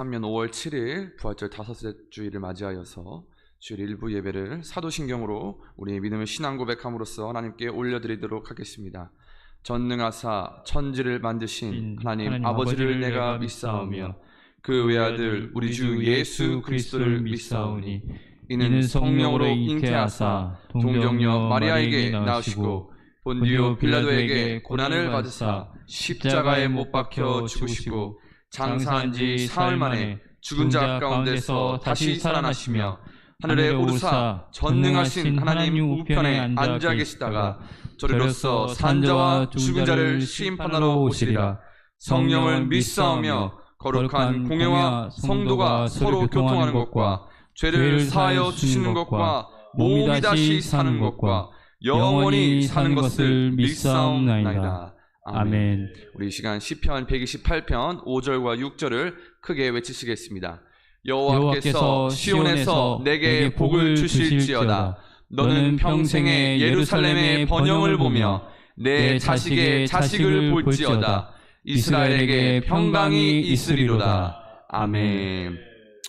3년 5월 7일 부활절 다섯째 주일을 맞이하여서 주일 일부 예배를 사도신경으로 우리의 믿음을 신앙 고백함으로써 하나님께 올려드리도록 하겠습니다. 전능하사 천지를 만드신 하나님 아버지를 내가 믿사오며 그 외아들 우리 주 예수 그리스도를 믿사오니 이는 성령으로 잉태하사 동정녀 마리아에게 나으시고 본디오 빌라도에게 고난을 받으사 십자가에 못 박혀 죽으시고 장사한 지 사흘 만에 죽은 자 가운데서 다시 살아나시며 하늘에 오르사 전능하신 하나님 우편에 앉아 계시다가 저리로서 산자와 죽은 자를 심판하러 오시리라. 성령을 믿사오며 거룩한 공회와 성도가 서로 교통하는 것과 죄를 사하여 주시는 것과 몸이 다시 사는 것과 영원히 사는 것을 믿사옵나이다. 아멘. 우리 이 시간 시편 128편 5절과 6절을 크게 외치시겠습니다. 여호와께서 시온에서 내게 복을 주실지어다. 너는 평생에 예루살렘의 번영을 보며 내 자식의 자식을 볼지어다. 이스라엘에게 평강이 있으리로다. 아멘.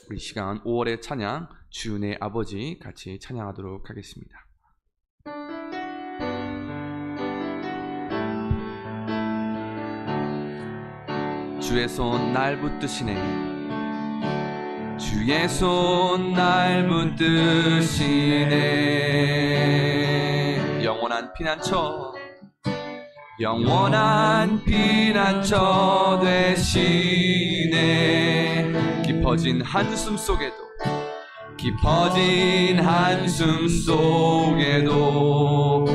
우리 시간 5월의 찬양 주의 아버지 같이 찬양하도록 하겠습니다. 주의 손 날 붙드시네. 주의 손 날 붙드시네. 영원한 피난처 영원한 피난처 되시네. 깊어진 한숨 속에도 깊어진 한숨 속에도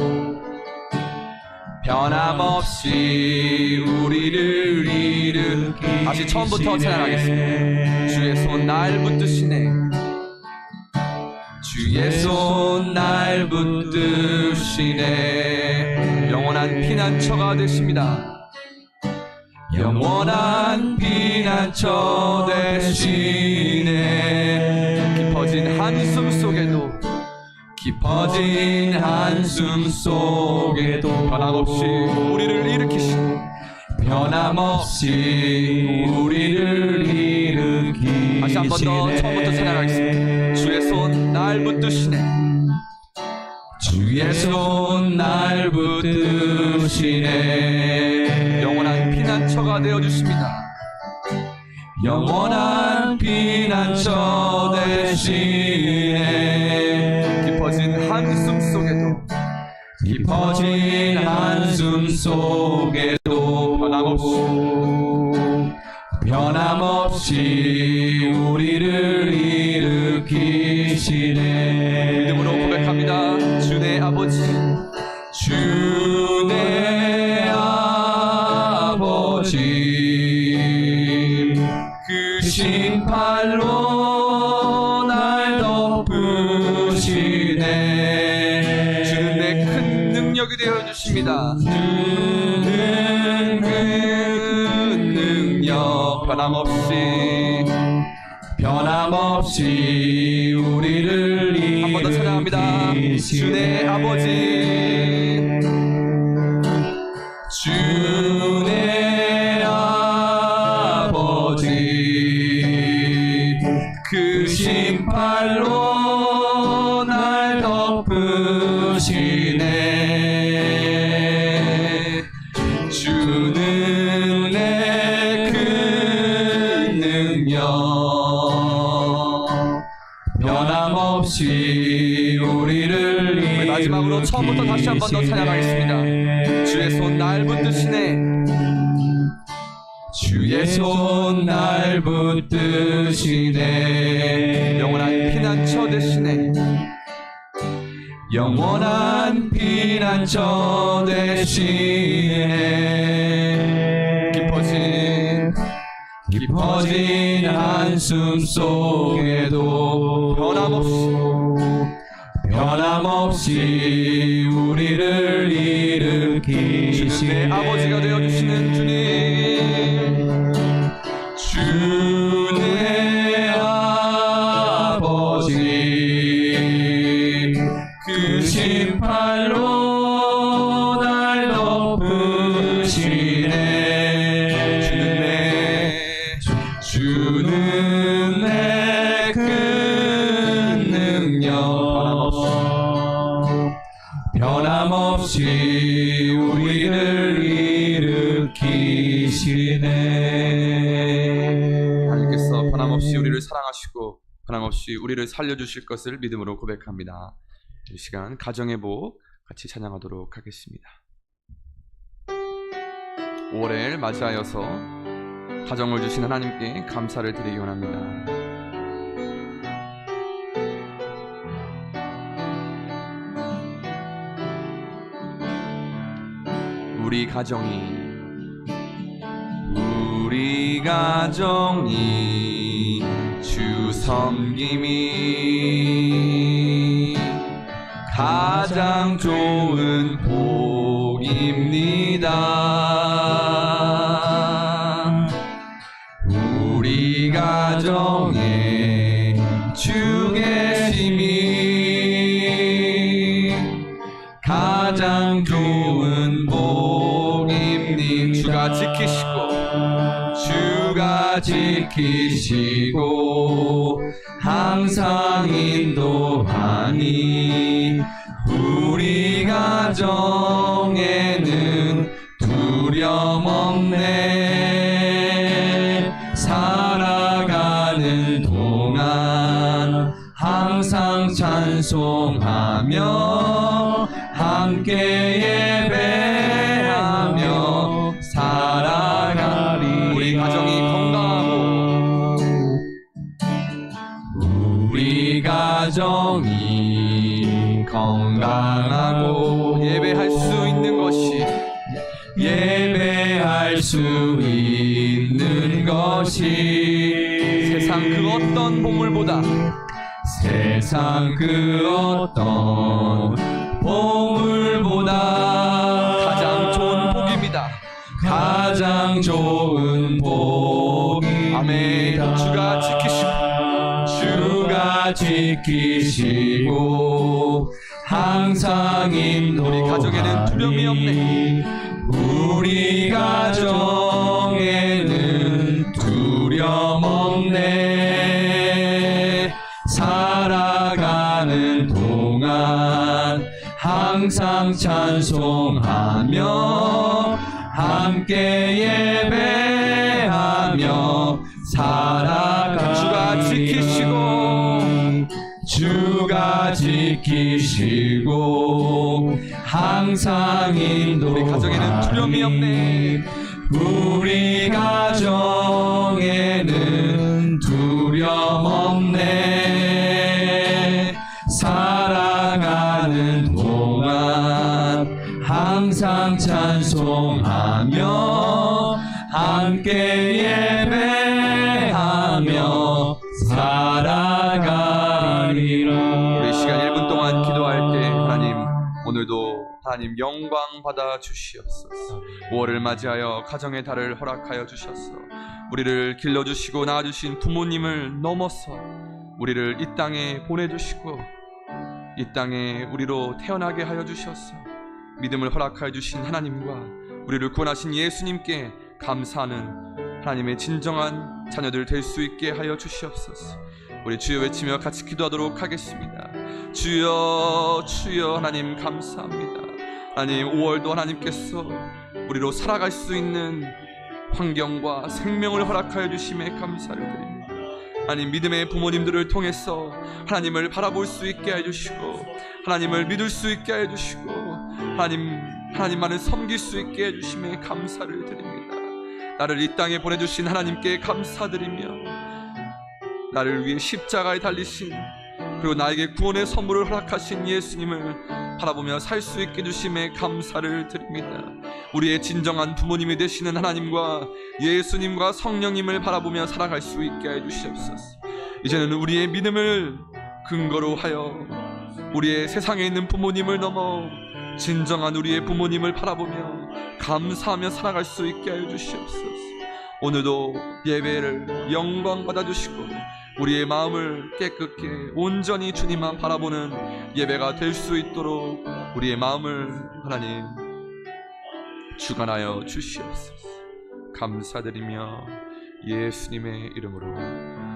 변함없이 우리를 일으키. 다시 처음부터 찬양하겠습니다. 주의 손 날 붙드시네. 주의 손 날 붙드시네. 영원한 피난처가 되십니다. 영원한 피난처 되시네. 깊어진 한숨 속에도 깊어진 한숨 속에도 변함없이 우리를 일으키시네. 변함없이 우리를 일으키시네. 다시 한 번 더 처음부터 찬양하겠습니다. 주의 손 날 붙드시네. 주의 손 날 붙드시네. 영원한 피난처가 되어주십니다. 영원한 피난처 되시네. 깊어진 한숨 속에도 깊어진 한숨 속에도 변함없이 우리를 일으키시네. 믿음으로 고백합니다. 주의 아버지 주의 아버지 그 신팔로 날 덮으시네. 주는 내 큰 능력이 되어주십니다. 주는 큰 능력 변함없이 우리를 일으키시네. 한 번 더 찬양합니다. 주의 아버지 주의 아버지 그 신팔로 날 덮으시네. 주는 내 큰 능력 변함없이 우리를 일으키시네. 마지막으로 처음부터 다시 한 번 더 찬양하겠습니다. 주의 손 날 붙드시네. 주의 손 날 붙드시네. 영원한 피난처 되시네. 영원한 피난처 되시네. 깊어진 한숨 속에도 변함없이 우리를 일으키시네. 주는 내 아버지가 되어주시는 주님. 주의 아버지 그 신팔로 날 덮으시네. 주는 변함없이 우리를 사랑하시고 변함없이 우리를 살려주실 것을 믿음으로 고백합니다. 이 시간 가정의 복 같이 찬양하도록 하겠습니다. 5월을 맞이하여서 가정을 주신 하나님께 감사를 드리기 원합니다. 우리 가정이 주 섬김이 가장 좋은 복입니다. 우리 가정에 주 계심이 가장 좋은 복입니다. 주가 지키시고 항상 인도하니 우리 가정에는 두려움 없네. 살아가는 동안 항상 찬송하며 함께 예배하며 살아가리. 우리 가정이 건강하고 우리 가정이 건강하고 예배할 수 있는 것이 세상 그 어떤 보물보다 가장 좋은 복입니다. 가장 좋은 복입니다. 아멘. 주가 지키시고 항상 인도하니 우리 가정에는 두려움이 없네. 우리 가정에는 두려움 없네. 살아가는 동안 항상 찬송하며 함께 예배하며 살아가리. 주가 지키시고 항상 인도. 우리 가정에는 두려움이 없네. 우리 가정에는 두려움 없네. 살아가는 동안 항상 찬송하며 함께 예배하며 살아가리라. 우리 시간 1분 동안 기도할 때 하나님, 오늘도 하나님 영광 받아 주시옵소서. 5월을 맞이하여 가정의 달을 허락하여 주셔서 우리를 길러주시고 낳아주신 부모님을 넘어서 우리를 이 땅에 보내주시고 이 땅에 우리로 태어나게 하여 주셔서 믿음을 허락하여 주신 하나님과 우리를 구원하신 예수님께 감사하는 하나님의 진정한 자녀들 될 수 있게 하여 주시옵소서. 우리 주여 외치며 같이 기도하도록 하겠습니다. 주여 주여 하나님 감사합니다. 하나님 5월도 하나님께서 우리로 살아갈 수 있는 환경과 생명을 허락하여 주심에 감사를 드립니다. 하나님 믿음의 부모님들을 통해서 하나님을 바라볼 수 있게 해주시고 하나님을 믿을 수 있게 해주시고 하나님만을 섬길 수 있게 해주심에 감사를 드립니다. 나를 이 땅에 보내주신 하나님께 감사드리며 나를 위해 십자가에 달리신 그리고 나에게 구원의 선물을 허락하신 예수님을 바라보며 살 수 있게 해주심에 감사를 드립니다. 우리의 진정한 부모님이 되시는 하나님과 예수님과 성령님을 바라보며 살아갈 수 있게 해주시옵소서. 이제는 우리의 믿음을 근거로 하여 우리의 세상에 있는 부모님을 넘어 진정한 우리의 부모님을 바라보며 감사하며 살아갈 수 있게 해주시옵소서. 오늘도 예배를 영광 받아주시고 우리의 마음을 깨끗게 온전히 주님만 바라보는 예배가 될 수 있도록 우리의 마음을 하나님 주관하여 주시옵소서. 감사드리며 예수님의 이름으로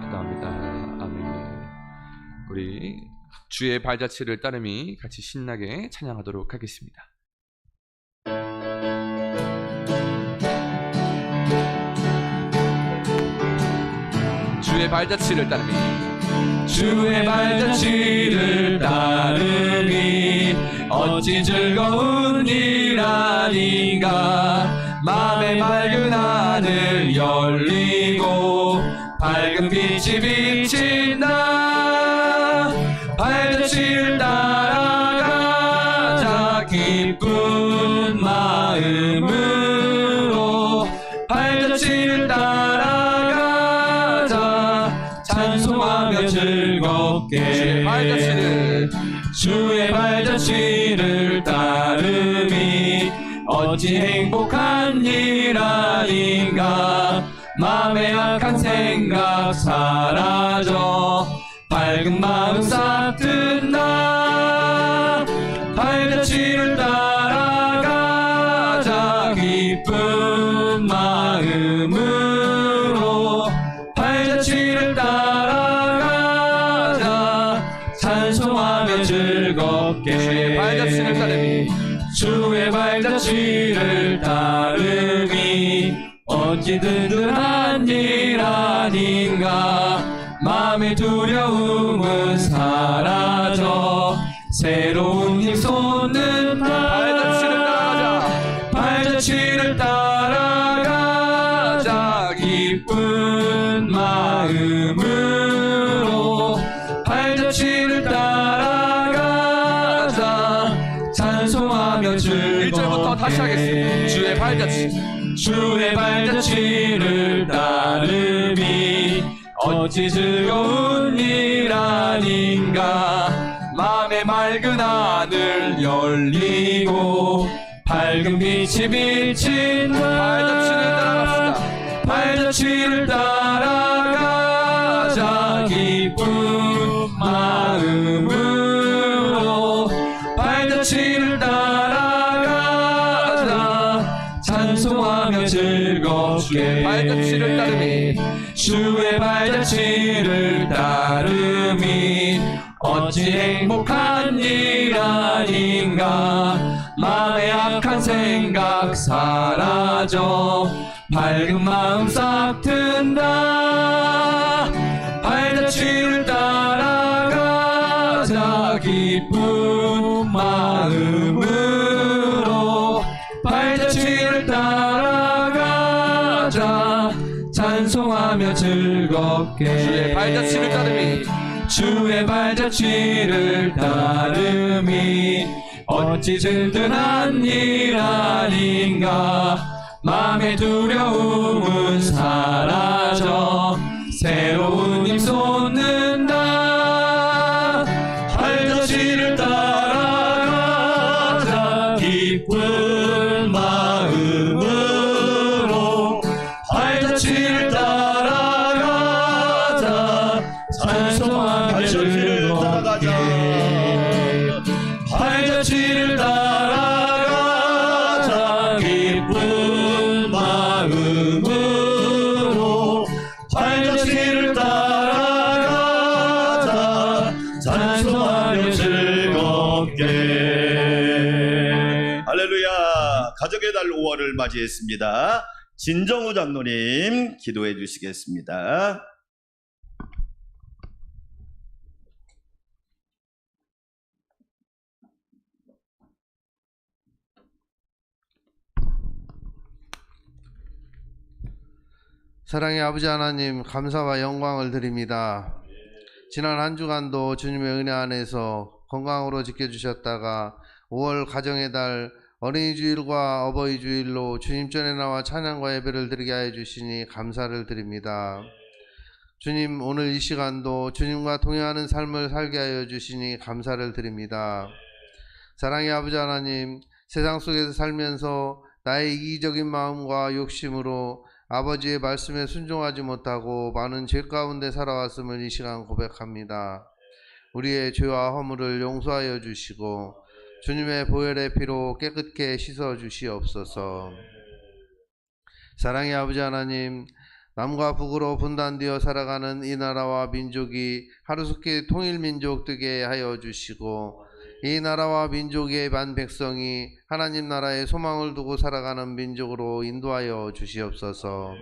기도합니다. 아멘. 우리 주의 발자취를 따름이 같이 신나게 찬양하도록 하겠습니다. 주의 주의 발자취를 따르미 주의 발자취를 따르미 어찌 즐거운 일 아닌가. 맘에 맑은 하늘 열리고 밝은 빛이 비친다. 발자취를 따라가자 기쁜 마음으로. 발자취를 따라가자 찬송하며 즐겁게. 주의 발자취를 따르미 어찌 행복한 일 아닌가. 마음의 악한 생각 사라져 밝은 마음 싹 든다. 발자취를 따라가자 기쁜 마음으로. 발자취를 따라가자 찬송하며 즐겁게. 발자취를 따르미 주의 발자취를 따르미 어찌 든든한 일 아닌가. 마음의 두려움은 사라져 새로운 힘 솟는다. 발자취를 따라가자 기쁜 마음으로. 발자취를 따라가자 찬송하며 즐겁게. 1절부터 다시 하겠습니다. 주의 발자취. 주의 발자취를 따르미 어찌 즐거운 일 아닌가. 마음의 맑은 하늘 열리고 밝은 빛이 비친다. 발자취를 따라가자 기쁜 마음으로. 발자취를 따라가자 찬송하며 즐겁게. 발자취를 따르미 주의 발자취를 따르미 어찌 행복한 일 아닌가. 마음의 악한 생각 사라져 밝은 마음 싹 든다. 발자취를 따라가자 기쁜 마음으로. 발자취를 따라가자 찬송하며 즐겁게. 주의 발자취를 따르미 주의 발자취를 따르미 어찌 든든한 일 아닌가. 마음의 두려움은 사라져 새로운 힘 솟는다. 발자취를 따라가자 기쁜 마음으로. 발자취를 따라가자 찬송하며 즐겁게. 발자취를 따라가자 기쁜 마음으로. 발자취를 따라가자 찬송하며 즐겁게. 할렐루야. 가족의 달 5월을 맞이했습니다. 진정우 장로님 기도해 주시겠습니다. 사랑의 아버지 하나님, 감사와 영광을 드립니다. 지난 한 주간도 주님의 은혜 안에서 건강으로 지켜주셨다가 5월 가정의 달 어린이 주일과 어버이 주일로 주님 전에 나와 찬양과 예배를 드리게 하여 주시니 감사를 드립니다. 주님, 오늘 이 시간도 주님과 동행하는 삶을 살게 하여 주시니 감사를 드립니다. 사랑의 아버지 하나님, 세상 속에서 살면서 나의 이기적인 마음과 욕심으로 아버지의 말씀에 순종하지 못하고 많은 죄 가운데 살아왔음을 이 시간 고백합니다. 우리의 죄와 허물을 용서하여 주시고 주님의 보혈의 피로 깨끗게 씻어 주시옵소서. 사랑의 아버지 하나님, 남과 북으로 분단되어 살아가는 이 나라와 민족이 하루속히 통일민족 되게 하여 주시고 이 나라와 민족의 반 백성이 하나님 나라의 소망을 두고 살아가는 민족으로 인도하여 주시옵소서.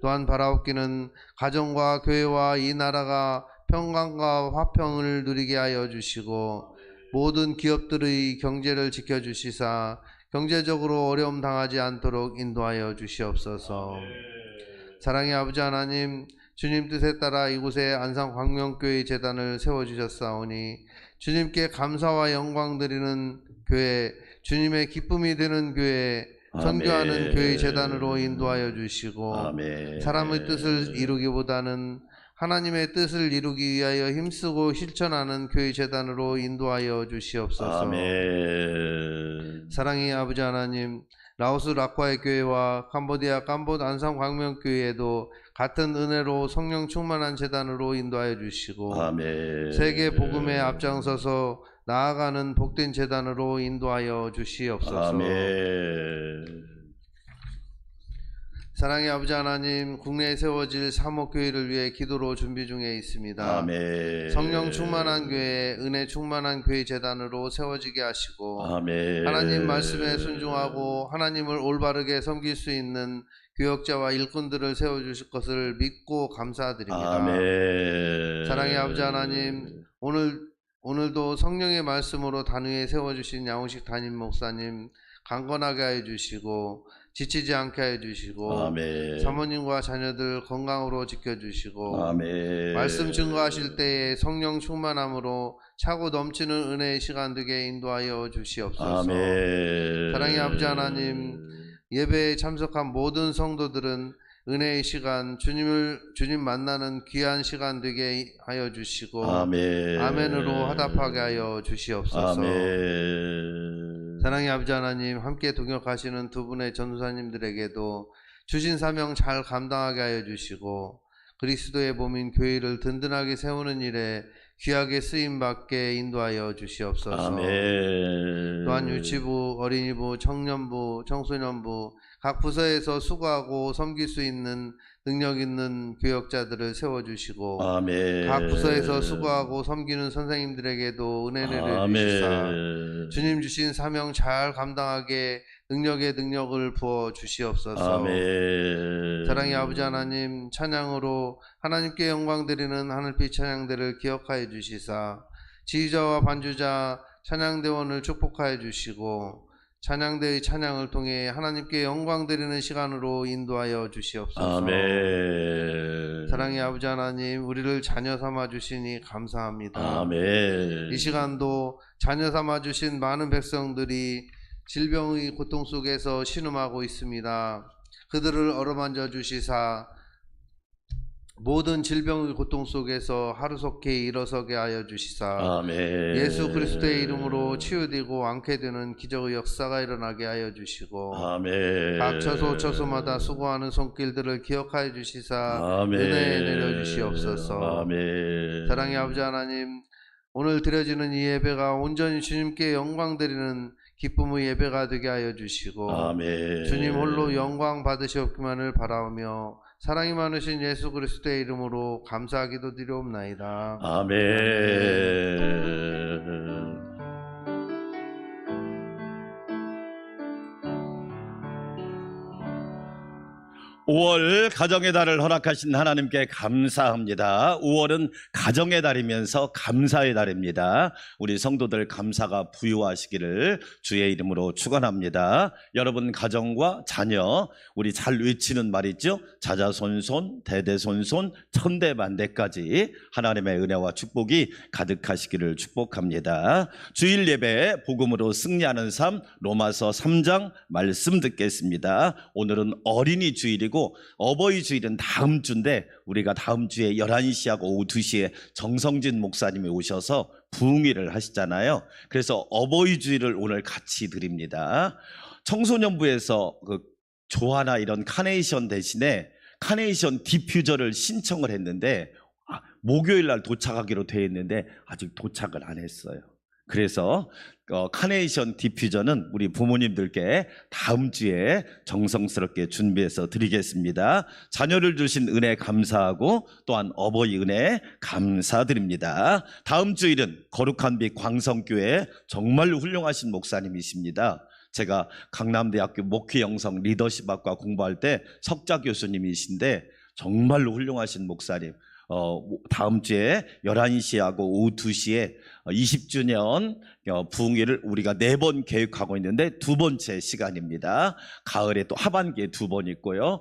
또한 바라옵기는 가정과 교회와 이 나라가 평강과 화평을 누리게 하여 주시고 모든 기업들의 경제를 지켜주시사 경제적으로 어려움 당하지 않도록 인도하여 주시옵소서. 사랑의 아버지 하나님, 주님 뜻에 따라 이곳에 안산광명교회 재단을 세워주셨사오니 주님께 감사와 영광 드리는 교회, 주님의 기쁨이 되는 교회, 선교하는 교회 재단으로 인도하여 주시고 사람의 뜻을 이루기보다는 하나님의 뜻을 이루기 위하여 힘쓰고 실천하는 교회 재단으로 인도하여 주시옵소서. 사랑의 아버지 하나님, 라오스 락과의 교회와 캄보디아 캄보드 안산광명교회에도 같은 은혜로 성령 충만한 재단으로 인도하여 주시고 세계 복음에 앞장서서 나아가는 복된 재단으로 인도하여 주시옵소서. 사랑의 아버지 하나님, 국내에 세워질 사목교회를 위해 기도로 준비 중에 있습니다. 성령 충만한 교회, 은혜 충만한 교회 재단으로 세워지게 하시고 하나님 말씀에 순종하고 하나님을 올바르게 섬길 수 있는 교역자와 일꾼들을 세워주실 것을 믿고 감사드립니다. 사랑의 아버지 하나님, 오늘도 성령의 말씀으로 단위에 세워주신 양호식 담임 목사님 강건하게 하여 주시고 지치지 않게 하여 주시고 사모님과 자녀들 건강으로 지켜주시고 말씀 증거하실 때에 성령 충만함으로 차고 넘치는 은혜의 시간 되게 인도하여 주시옵소서. 사랑의 아버지 하나님, 예배에 참석한 모든 성도들은 은혜의 시간, 주님 만나는 귀한 시간 되게 하여 주시고 아멘으로 화답하게 하여 주시옵소서. 사랑의 아버지 하나님, 함께 동역하시는 두 분의 전도사님들에게도 주신 사명 잘 감당하게 하여 주시고 그리스도의 몸인 교회를 든든하게 세우는 일에 귀하게 쓰임받게 인도하여 주시옵소서. 또한 유치부, 어린이부, 청년부, 청소년부 각 부서에서 수고하고 섬길 수 있는 능력 있는 교역자들을 세워주시고 각 부서에서 수고하고 섬기는 선생님들에게도 은혜 내려주시사 주님 주신 사명 잘 감당하게 능력의 능력을 부어 주시옵소서. 사랑의 아버지 하나님, 찬양으로 하나님께 영광 드리는 하늘빛 찬양대를 기억하여 주시사 지휘자와 반주자 찬양대원을 축복하여 주시고 찬양대의 찬양을 통해 하나님께 영광 드리는 시간으로 인도하여 주시옵소서. 사랑의 아버지 하나님, 우리를 자녀 삼아 주시니 감사합니다. 이 시간도 자녀 삼아 주신 많은 백성들이 질병의 고통 속에서 신음하고 있습니다. 그들을 어루만져 주시사 모든 질병의 고통 속에서 하루속히 일어서게 하여 주시사 예수 그리스도의 이름으로 치유되고 않게 되는 기적의 역사가 일어나게 하여 주시고 각 처소마다 수고하는 손길들을 기억하여 주시사 은혜 내려주시옵소서. 사랑의 아버지 하나님, 오늘 드려지는 이 예배가 온전히 주님께 영광 드리는 기쁨의 예배가 되게 하여 주시고 주님 홀로 영광 받으시옵기만을 바라오며 사랑이 많으신 예수 그리스도의 이름으로 감사하기도 드리옵나이다. 아멘. 5월 가정의 달을 허락하신 하나님께 감사합니다. 5월은 가정의 달이면서 감사의 달입니다. 우리 성도들 감사가 부유하시기를 주의 이름으로 축원합니다. 여러분 가정과 자녀, 우리 잘 외치는 말이죠. 자자손손, 대대손손, 천대만대까지 하나님의 은혜와 축복이 가득하시기를 축복합니다. 주일 예배 복음으로 승리하는 삶, 로마서 3장 말씀 듣겠습니다. 오늘은 어린이 주일이고 어버이 주일은 다음 주인데 우리가 다음 주에 11시하고 오후 2시에 정성진 목사님이 오셔서 부흥회를 하시잖아요. 그래서 어버이 주일을 오늘 같이 드립니다. 청소년부에서 조화나 이런 카네이션 대신에 카네이션 디퓨저를 신청을 했는데 목요일 날 도착하기로 되어 있는데 아직 도착을 안 했어요. 그래서 카네이션 디퓨저는 우리 부모님들께 다음 주에 정성스럽게 준비해서 드리겠습니다. 자녀를 주신 은혜 감사하고 또한 어버이 은혜 감사드립니다. 다음 주일은 거룩한 빛 광성교회 정말 훌륭하신 목사님이십니다. 제가 강남대학교 목회영성 리더십학과 공부할 때 석좌 교수님이신데 정말로 훌륭하신 목사님. 다음 주에 11시하고 오후 2시에 20주년 부흥회를 우리가 4번 계획하고 있는데 2번째 시간입니다. 가을에 또 하반기에 2번 있고요.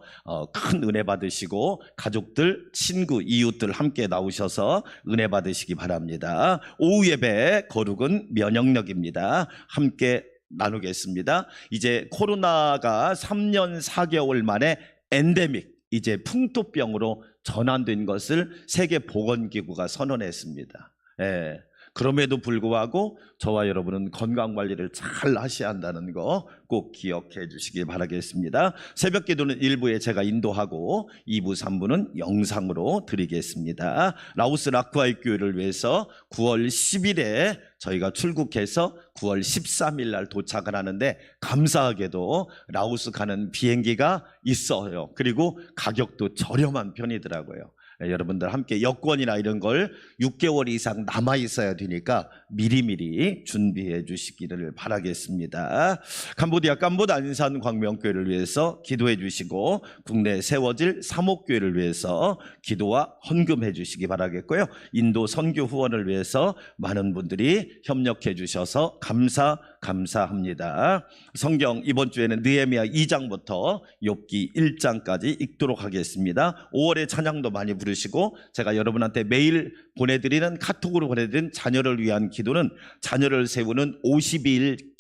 큰 은혜 받으시고 가족들, 친구, 이웃들 함께 나오셔서 은혜 받으시기 바랍니다. 오후 예배 거룩은 면역력입니다. 함께 나누겠습니다. 이제 코로나가 3년 4개월 만에 엔데믹, 이제 풍토병으로 전환된 것을 세계보건기구가 선언했습니다. 예. 그럼에도 불구하고 저와 여러분은 건강관리를 잘 하셔야 한다는 거 꼭 기억해 주시기 바라겠습니다. 새벽 기도는 1부에 제가 인도하고 2부, 3부는 영상으로 드리겠습니다. 라오스 라쿠아이 교회를 위해서 9월 10일에 저희가 출국해서 9월 13일 날 도착을 하는데 감사하게도 라오스 가는 비행기가 있어요. 그리고 가격도 저렴한 편이더라고요. 여러분들 함께 여권이나 이런 걸 6개월 이상 남아 있어야 되니까 미리미리 준비해 주시기를 바라겠습니다. 캄보디아 깜보단산 광명교회를 위해서 기도해 주시고 국내에 세워질 사목교회를 위해서 기도와 헌금해 주시기 바라겠고요. 인도 선교 후원을 위해서 많은 분들이 협력해 주셔서 감사합니다. 성경 이번 주에는 느헤미야 2장부터 욥기 1장까지 읽도록 하겠습니다. 5월에 찬양도 많이 부르시고 제가 여러분한테 매일 보내드리는 카톡으로 보내드린 자녀를 위한 기도는 자녀를 세우는 52일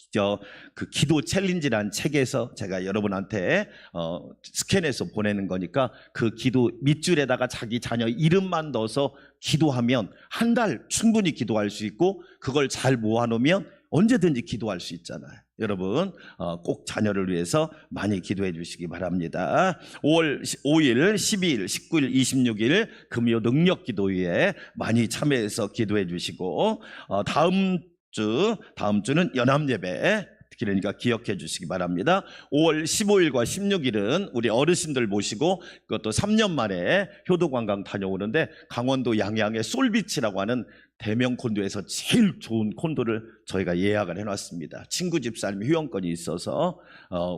그 기도 챌린지라는 책에서 제가 여러분한테 스캔해서 보내는 거니까 그 기도 밑줄에다가 자기 자녀 이름만 넣어서 기도하면 한 달 충분히 기도할 수 있고 그걸 잘 모아놓으면 언제든지 기도할 수 있잖아요. 여러분 꼭 자녀를 위해서 많이 기도해 주시기 바랍니다. 5월 5일, 12일, 19일, 26일 금요 능력기도회에 많이 참여해서 기도해 주시고 다음 주는 연합예배 그러니까 기억해 주시기 바랍니다. 5월 15일과 16일은 우리 어르신들 모시고 그것도 3년 만에 효도관광 다녀오는데 강원도 양양의 솔비치라고 하는 대명 콘도에서 제일 좋은 콘도를 저희가 예약을 해놨습니다. 친구 집사님 휴영권이 있어서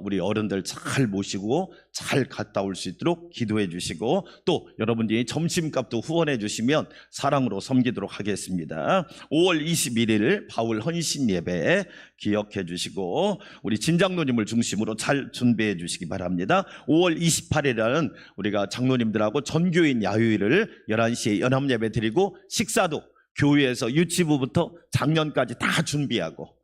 우리 어른들 잘 모시고 잘 갔다 올 수 있도록 기도해 주시고 또 여러분들이 점심값도 후원해 주시면 사랑으로 섬기도록 하겠습니다. 5월 21일 바울 헌신 예배 기억해 주시고 우리 진장로님을 중심으로 잘 준비해 주시기 바랍니다. 5월 28일에는 우리가 장로님들하고 전교인 야유일을 11시에 연합예배 드리고 식사도 교회에서 유치부부터 작년까지 다 준비하고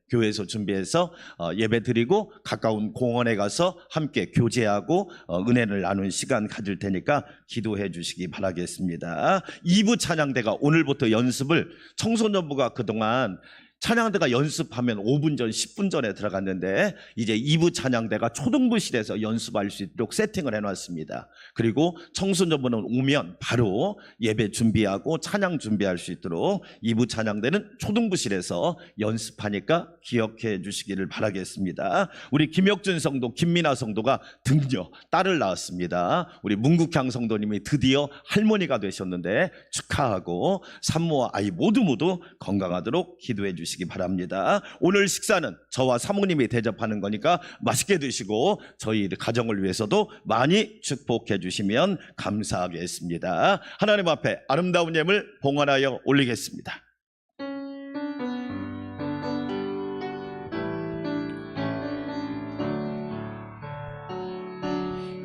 교회에서 준비해서 예배 드리고 가까운 공원에 가서 함께 교제하고 은혜를 나누는 시간 가질 테니까 기도해 주시기 바라겠습니다. 2부 찬양대가 오늘부터 연습을 청소년부가 그동안 찬양대가 연습하면 5분 전, 10분 전에 들어갔는데 이제 2부 찬양대가 초등부실에서 연습할 수 있도록 세팅을 해놨습니다. 그리고 청소년부는 오면 바로 예배 준비하고 찬양 준비할 수 있도록 2부 찬양대는 초등부실에서 연습하니까 기억해 주시기를 바라겠습니다. 우리 김혁준 성도, 김민아 성도가 등려 딸을 낳았습니다. 우리 문국향 성도님이 드디어 할머니가 되셨는데 축하하고 산모와 아이 모두 건강하도록 기도해 주시기 바랍니다. 오늘 식사는 저와 사모님이 대접하는 거니까 맛있게 드시고 저희 가정을 위해서도 많이 축복해 주시면 감사하겠습니다. 하나님 앞에 아름다운 예물 봉헌하여 올리겠습니다.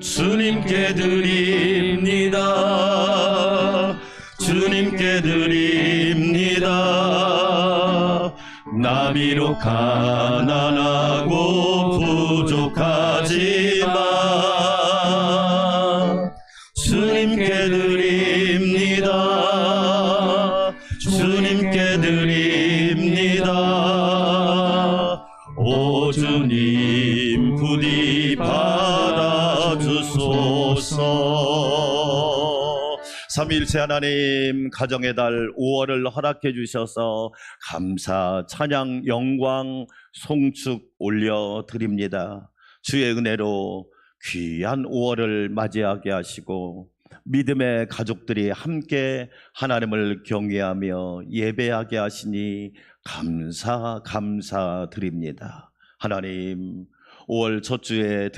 주님께 드립니다. 주님께 드립니다. 나비로 가난하고 부족하지만 주님께 드립니다. 주님께 드립니다. 오 주님 부디 받아주소서. 삼위일체 하나님 가정의 달 5월을 허락해 주셔서 감사, 찬양, 영광, 송축 올려드립니다. 주의 은혜로 귀한 5월을 맞이하게 하시고 믿음의 가족들이 함께 하나님을 경외하며 예배하게 하시니 감사드립니다. 하나님, 5월 첫 주에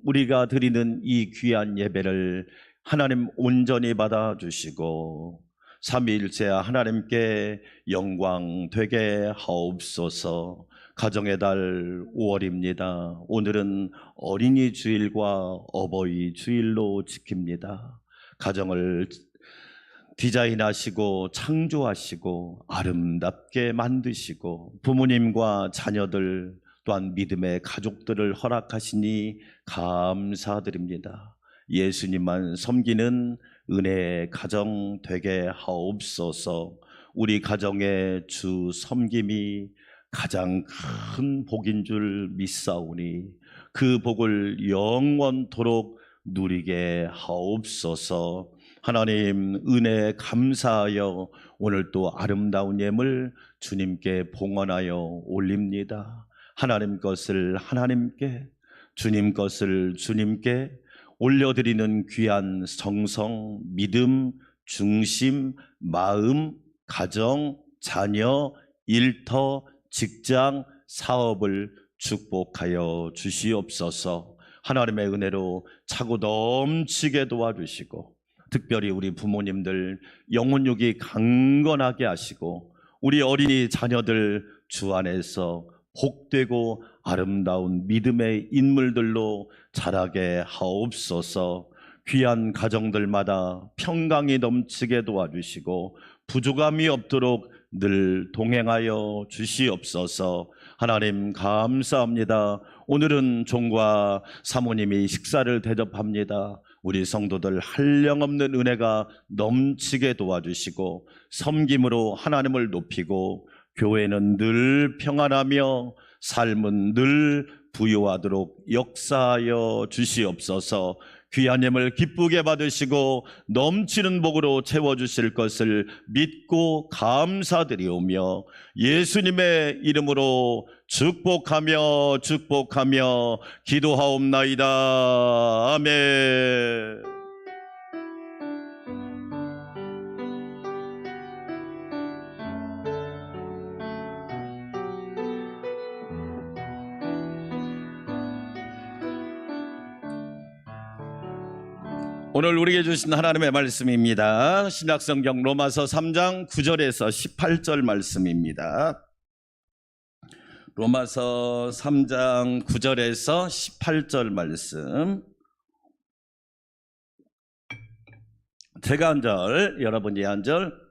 우리가 드리는 이 귀한 예배를 하나님 온전히 받아주시고 삼위일체 하나님께 영광 되게 하옵소서. 가정의 달 5월입니다. 오늘은 어린이 주일과 어버이 주일로 지킵니다. 가정을 디자인하시고 창조하시고 아름답게 만드시고 부모님과 자녀들 또한 믿음의 가족들을 허락하시니 감사드립니다. 예수님만 섬기는 은혜의 가정 되게 하옵소서. 우리 가정의 주 섬김이 가장 큰 복인 줄 믿사오니 그 복을 영원토록 누리게 하옵소서. 하나님, 은혜에 감사하여 오늘 또 아름다운 예물 주님께 봉헌하여 올립니다. 하나님 것을 하나님께, 주님 것을 주님께 올려드리는 귀한 정성, 믿음, 중심, 마음, 가정, 자녀, 일터, 직장, 사업을 축복하여 주시옵소서. 하나님의 은혜로 차고 넘치게 도와주시고 특별히 우리 부모님들 영혼육이 강건하게 하시고 우리 어린이 자녀들 주 안에서 복되고 아름다운 믿음의 인물들로 자라게 하옵소서. 귀한 가정들마다 평강이 넘치게 도와주시고 부족함이 없도록 늘 동행하여 주시옵소서. 하나님 감사합니다. 오늘은 종과 사모님이 식사를 대접합니다. 우리 성도들 한량없는 은혜가 넘치게 도와주시고 섬김으로 하나님을 높이고 교회는 늘 평안하며 삶은 늘 부유하도록 역사하여 주시옵소서. 귀한 예물 기쁘게 받으시고 넘치는 복으로 채워주실 것을 믿고 감사드리오며 예수님의 이름으로 축복하며 기도하옵나이다. 아멘. 오늘 우리에게 주신 하나님의 말씀입니다. 신약성경 로마서 3장 9절에서 18절 말씀입니다. 로마서 3장 9절에서 18절 말씀. 제가 한 절, 여러분이 한 절,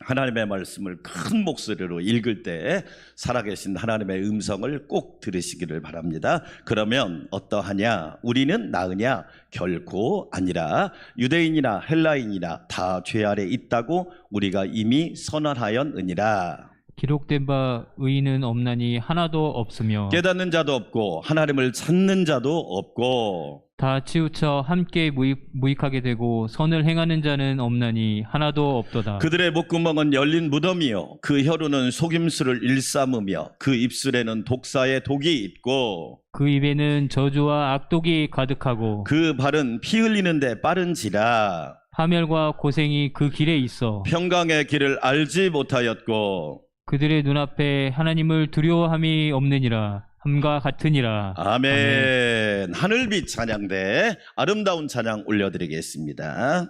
하나님의 말씀을 큰 목소리로 읽을 때 살아계신 하나님의 음성을 꼭 들으시기를 바랍니다. 그러면 어떠하냐? 우리는 나으냐? 결코 아니라 유대인이나 헬라인이나 다 죄 아래 있다고 우리가 이미 선언하였느니라. 기록된 바 의인은 없나니 하나도 없으며 깨닫는 자도 없고 하나님을 찾는 자도 없고 다 치우쳐 함께 무익하게 되고 선을 행하는 자는 없나니 하나도 없도다. 그들의 목구멍은 열린 무덤이요 그 혀로는 속임수를 일삼으며 그 입술에는 독사의 독이 있고 그 입에는 저주와 악독이 가득하고 그 발은 피 흘리는데 빠른지라. 파멸과 고생이 그 길에 있어 평강의 길을 알지 못하였고 그들의 눈앞에 하나님을 두려워함이 없느니라. 함과 같으니라. 아멘. 하늘빛 찬양대 아름다운 찬양 올려드리겠습니다.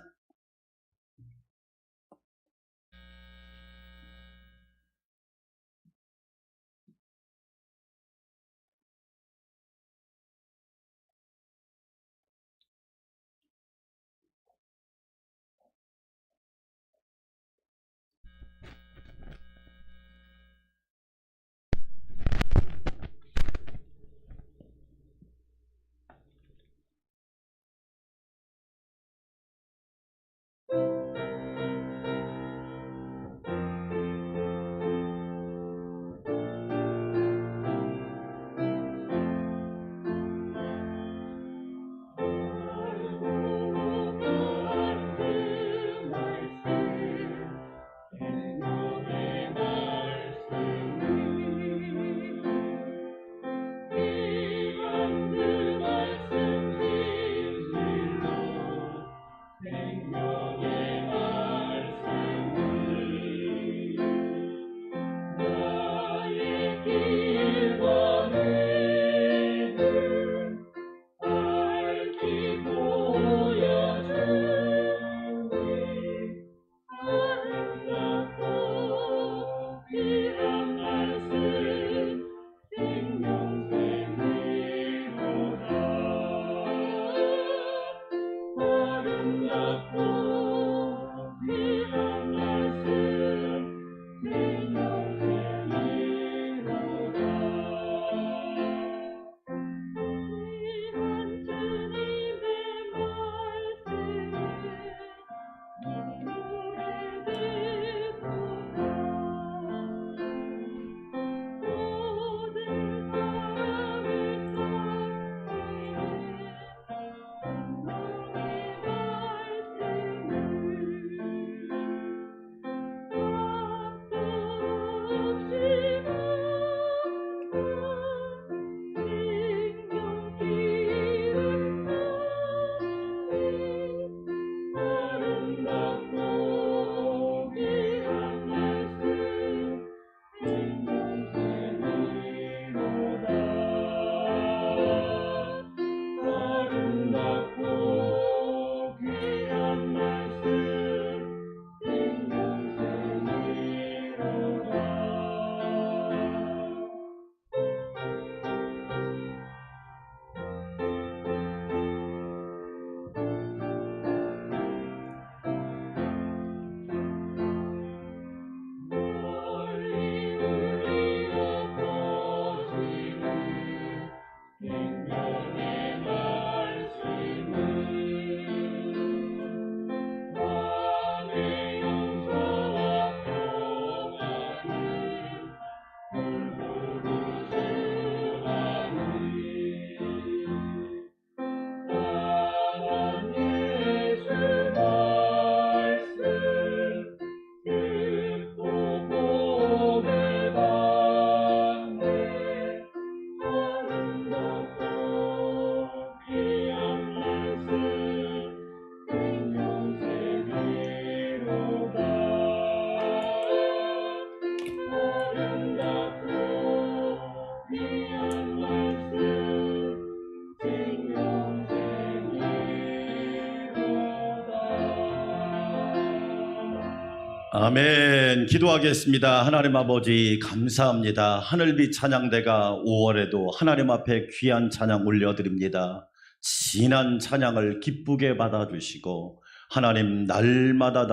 아멘. 기도하겠습니다. 하나님 아버지 감사합니다. 하늘빛 찬양대가 5월에도 하나님 앞에 귀한 찬양 올려드립니다. 진한 찬양을 기쁘게 받아주시고 하나님 날마다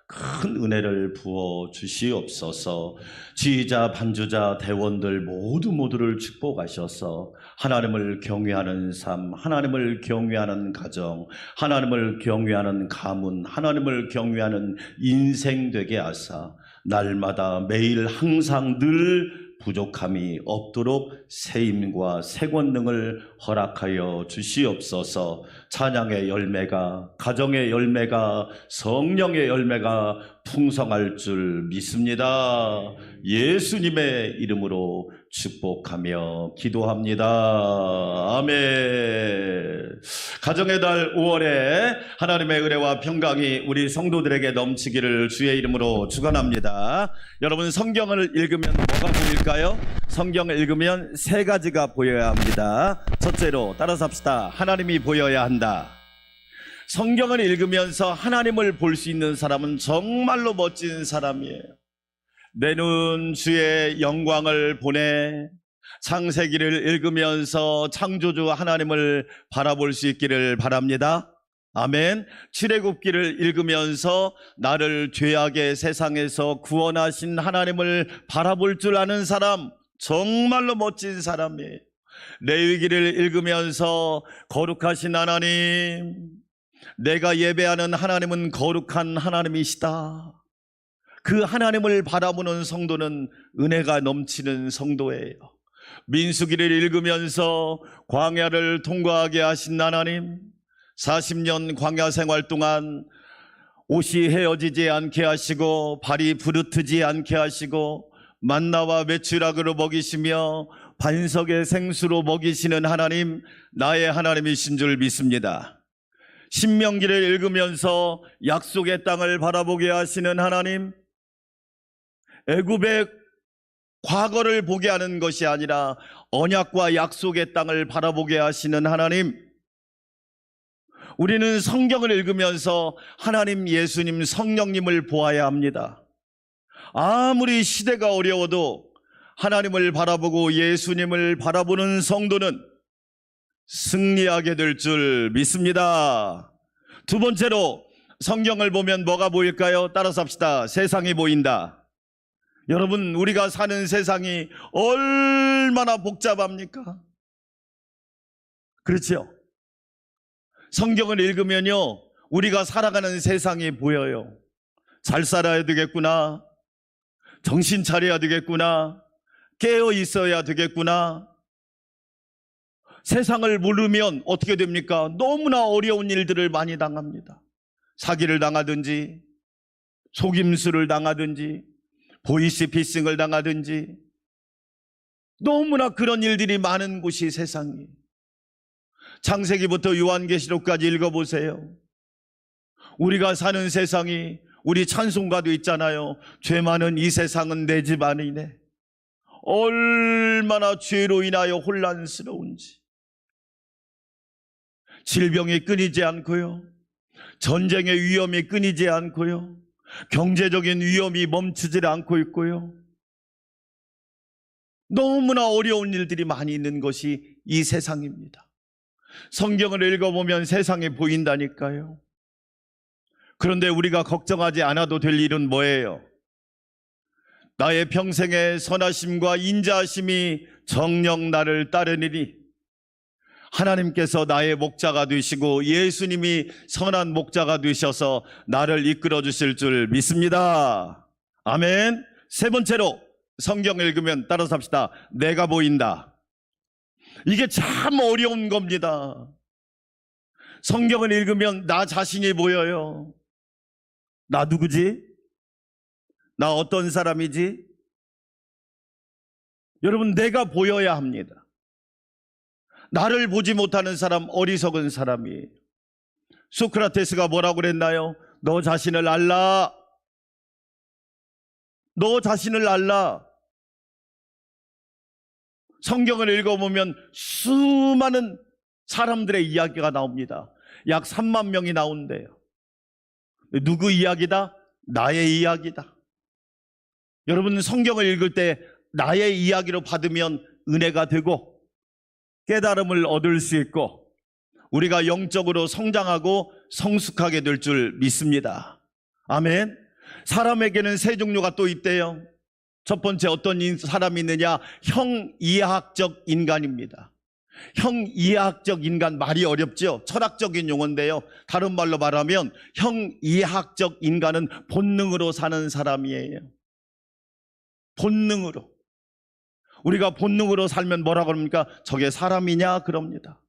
큰 은혜를 부어 주시옵소서. 지휘자, 반주자, 대원들 모두를 축복하셔서 하나님을 경외하는 삶, 하나님을 경외하는 가정, 하나님을 경외하는 가문, 하나님을 경외하는 인생 되게 하사 날마다 매일 항상 늘 부족함이 없도록 세임과 새 권능을 허락하여 주시옵소서. 찬양의 열매가, 가정의 열매가, 성령의 열매가 풍성할 줄 믿습니다. 예수님의 이름으로 축복하며 기도합니다. 아멘. 가정의 달 5월에 하나님의 은혜와 평강이 우리 성도들에게 넘치기를 주의 이름으로 축원합니다. 여러분, 성경을 읽으면 뭐가 보일까요? 성경을 읽으면 세 가지가 보여야 합니다. 첫째로 따라서 합시다. 하나님이 보여야 한다. 성경을 읽으면서 하나님을 볼 수 있는 사람은 정말로 멋진 사람이에요. 내 눈 주의 영광을 보내. 창세기를 읽으면서 창조주 하나님을 바라볼 수 있기를 바랍니다. 아멘. 출애굽기를 읽으면서 나를 죄악의 세상에서 구원하신 하나님을 바라볼 줄 아는 사람, 정말로 멋진 사람이에요. 레위기를 읽으면서 거룩하신 하나님, 내가 예배하는 하나님은 거룩한 하나님이시다. 그 하나님을 바라보는 성도는 은혜가 넘치는 성도예요. 민수기를 읽으면서 광야를 통과하게 하신 하나님, 40년 광야 생활 동안 옷이 헤어지지 않게 하시고 발이 부르트지 않게 하시고 만나와 메추라기로 먹이시며 반석의 생수로 먹이시는 하나님, 나의 하나님이신 줄 믿습니다. 신명기를 읽으면서 약속의 땅을 바라보게 하시는 하나님, 애굽의 과거를 보게 하는 것이 아니라 언약과 약속의 땅을 바라보게 하시는 하나님, 우리는 성경을 읽으면서 하나님, 예수님, 성령님을 보아야 합니다. 아무리 시대가 어려워도 하나님을 바라보고 예수님을 바라보는 성도는 승리하게 될 줄 믿습니다. 두 번째로 성경을 보면 뭐가 보일까요? 따라서 합시다. 세상이 보인다. 여러분, 우리가 사는 세상이 얼마나 복잡합니까? 그렇죠? 성경을 읽으면요, 우리가 살아가는 세상이 보여요. 잘 살아야 되겠구나, 정신 차려야 되겠구나, 깨어 있어야 되겠구나. 세상을 모르면 어떻게 됩니까? 너무나 어려운 일들을 많이 당합니다. 사기를 당하든지, 속임수를 당하든지, 보이스피싱을 당하든지, 너무나 그런 일들이 많은 곳이 세상이에요. 창세기부터 요한계시록까지 읽어보세요. 우리가 사는 세상이, 우리 찬송가도 있잖아요. 죄 많은 이 세상은 내 집 아니네. 얼마나 죄로 인하여 혼란스러운지. 질병이 끊이지 않고요, 전쟁의 위험이 끊이지 않고요, 경제적인 위험이 멈추질 않고 있고요, 너무나 어려운 일들이 많이 있는 것이 이 세상입니다. 성경을 읽어보면 세상이 보인다니까요. 그런데 우리가 걱정하지 않아도 될 일은 뭐예요? 나의 평생의 선하심과 인자하심이 정녕 나를 따르니니 하나님께서 나의 목자가 되시고 예수님이 선한 목자가 되셔서 나를 이끌어 주실 줄 믿습니다. 아멘. 세 번째로 성경을 읽으면 따라서 합시다. 내가 보인다. 이게 참 어려운 겁니다. 성경을 읽으면 나 자신이 보여요. 나 누구지? 나 어떤 사람이지? 여러분, 내가 보여야 합니다. 나를 보지 못하는 사람, 어리석은 사람이에요. 소크라테스가 뭐라고 그랬나요? 너 자신을 알라. 너 자신을 알라. 성경을 읽어보면 수많은 사람들의 이야기가 나옵니다. 약 3만 명이 나온대요. 누구 이야기다? 나의 이야기다. 여러분 성경을 읽을 때 나의 이야기로 받으면 은혜가 되고 깨달음을 얻을 수 있고 우리가 영적으로 성장하고 성숙하게 될 줄 믿습니다. 아멘. 사람에게는 세 종류가 또 있대요. 첫 번째 어떤 사람이 있느냐? 형이하학적 인간입니다. 형이하학적 인간, 말이 어렵죠? 철학적인 용어인데요. 다른 말로 말하면 형이하학적 인간은 본능으로 사는 사람이에요. 본능으로. 우리가 본능으로 살면 뭐라고 그럽니까? 저게 사람이냐? 그럽니다.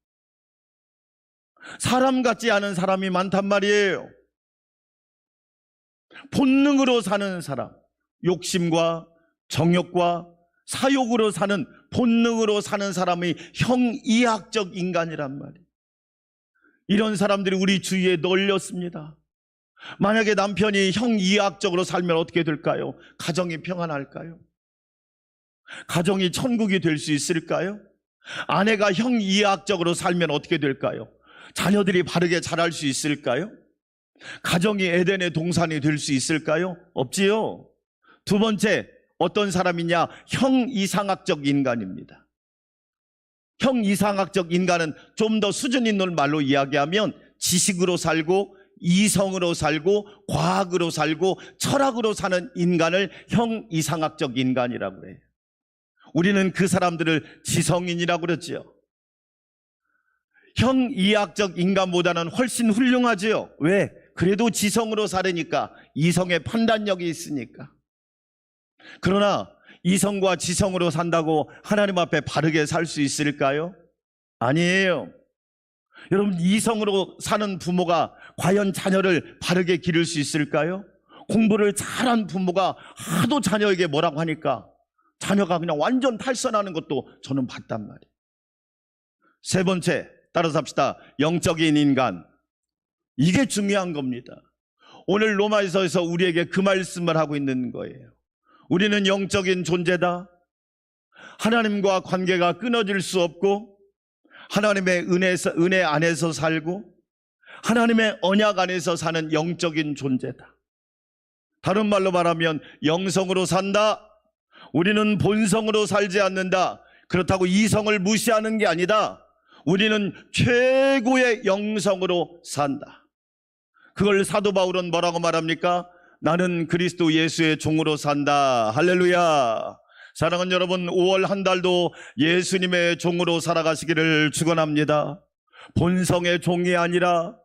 사람 같지 않은 사람이 많단 말이에요. 본능으로 사는 사람, 욕심과 정욕과 사욕으로 사는, 본능으로 사는 사람이 형이하학적 인간이란 말이에요. 이런 사람들이 우리 주위에 널렸습니다. 만약에 남편이 형이하학적으로 살면 어떻게 될까요? 가정이 평안할까요? 가정이 천국이 될 수 있을까요? 아내가 형이하학적으로 살면 어떻게 될까요? 자녀들이 바르게 자랄 수 있을까요? 가정이 에덴의 동산이 될 수 있을까요? 없지요. 두 번째, 어떤 사람이냐? 형이상학적 인간입니다. 형이상학적 인간은 좀 더 수준 있는 말로 이야기하면 지식으로 살고 이성으로 살고 과학으로 살고 철학으로 사는 인간을 형이상학적 인간이라고 해요. 우리는 그 사람들을 지성인이라고 그러지요. 형이하학적 인간보다는 훨씬 훌륭하지요. 왜? 그래도 지성으로 살으니까, 이성의 판단력이 있으니까. 그러나 이성과 지성으로 산다고 하나님 앞에 바르게 살 수 있을까요? 아니에요. 여러분, 이성으로 사는 부모가 과연 자녀를 바르게 기를 수 있을까요? 공부를 잘한 부모가 하도 자녀에게 뭐라고 하니까 자녀가 그냥 완전 탈선하는 것도 저는 봤단 말이에요. 세 번째, 따라서 합시다. 영적인 인간. 이게 중요한 겁니다. 오늘 로마서에서 우리에게 그 말씀을 하고 있는 거예요. 우리는 영적인 존재다. 하나님과 관계가 끊어질 수 없고 하나님의 은혜 안에서 살고 하나님의 언약 안에서 사는 영적인 존재다. 다른 말로 말하면 영성으로 산다. 우리는 본성으로 살지 않는다. 그렇다고 이성을 무시하는 게 아니다. 우리는 최고의 영성으로 산다. 그걸 사도 바울은 뭐라고 말합니까? 나는 그리스도 예수의 종으로 산다. 할렐루야. 사랑하는 여러분, 5월 한 달도 예수님의 종으로 살아가시기를 축원합니다. 본성의 종이 아니라,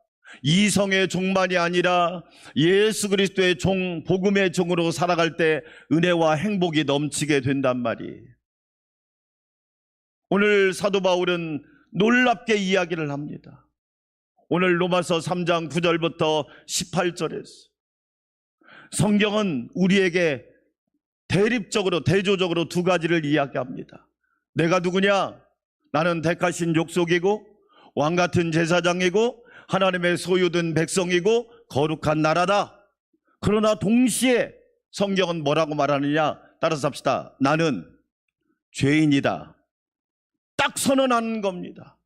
이성의 종만이 아니라 예수 그리스도의 종, 복음의 종으로 살아갈 때 은혜와 행복이 넘치게 된단 말이에요. 오늘 사도 바울은 놀랍게 이야기를 합니다. 오늘 로마서 3장 9절부터 18절에서 성경은 우리에게 대립적으로, 대조적으로 두 가지를 이야기합니다. 내가 누구냐? 나는 택하신 족속이고 왕같은 제사장이고 하나님의 소유된 백성이고 거룩한 나라다. 그러나 동시에 성경은 뭐라고 말하느냐? 따라서 합시다. 나는 죄인이다. 딱 선언하는 겁니다.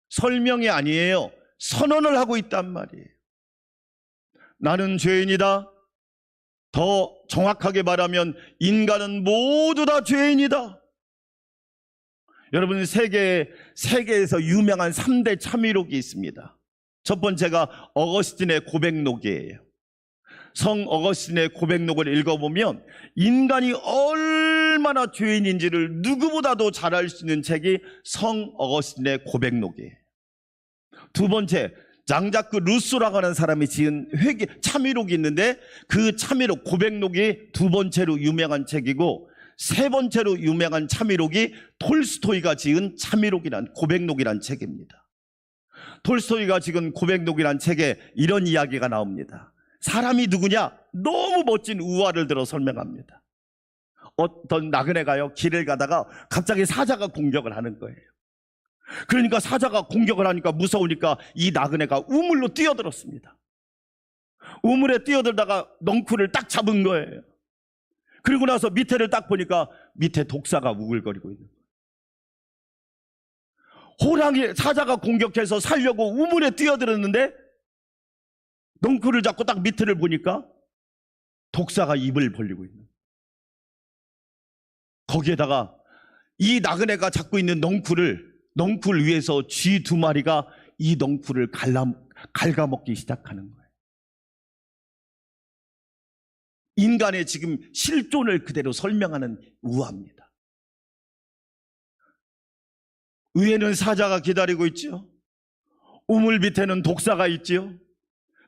설명이 아니에요. 선언을 하고 있단 말이에요. 나는 죄인이다. 더 정확하게 말하면 인간은 모두 다 죄인이다. 여러분, 세계에서 유명한 3대 참의록이 있습니다. 첫 번째가 어거스틴의 고백록이에요. 성 어거스틴의 고백록을 읽어보면 인간이 얼마나 죄인인지를 누구보다도 잘 알 수 있는 책이 성 어거스틴의 고백록이에요. 두 번째, 장자크 루소라고 하는 사람이 지은 참의록이 있는데 그 참의록 고백록이 두 번째로 유명한 책이고, 세 번째로 유명한 참의록이 톨스토이가 지은 참의록이란 고백록이란 책입니다. 톨스토이가 지은 고백록이란 책에 이런 이야기가 나옵니다. 사람이 누구냐? 너무 멋진 우화를 들어 설명합니다. 어떤 나그네가요, 길을 가다가 갑자기 사자가 공격을 하는 거예요. 그러니까 사자가 공격을 하니까 무서우니까 이 나그네가 우물로 뛰어들었습니다. 우물에 뛰어들다가 넝쿨을 딱 잡은 거예요. 그리고 나서 밑에를 딱 보니까 밑에 독사가 우글거리고 있는 거예요. 호랑이, 사자가 공격해서 살려고 우물에 뛰어들었는데 넝쿨을 잡고 딱 밑에를 보니까 독사가 입을 벌리고 있는. 거기에다가 이 나그네가 잡고 있는 넝쿨 위에서 쥐 2마리가 이 넝쿨을 갉아먹기 시작하는 거예요. 인간의 지금 실존을 그대로 설명하는 우화입니다. 위에는 사자가 기다리고 있죠. 우물 밑에는 독사가 있지요.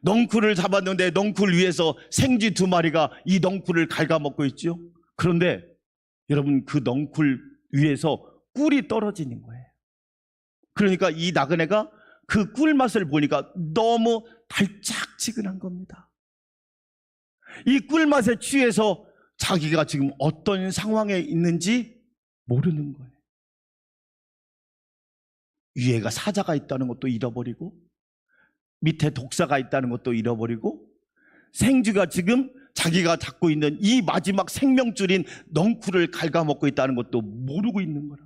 넝쿨을 잡았는데 넝쿨 위에서 생쥐 2마리가 이 넝쿨을 갉아먹고 있지요. 그런데 여러분, 그 넝쿨 위에서 꿀이 떨어지는 거예요. 그러니까 이 나그네가 그 꿀맛을 보니까 너무 달짝지근한 겁니다. 이 꿀맛에 취해서 자기가 지금 어떤 상황에 있는지 모르는 거예요. 위에가 사자가 있다는 것도 잃어버리고 밑에 독사가 있다는 것도 잃어버리고 생쥐가 지금 자기가 잡고 있는 이 마지막 생명줄인 넝쿨을 갉아먹고 있다는 것도 모르고 있는 거라.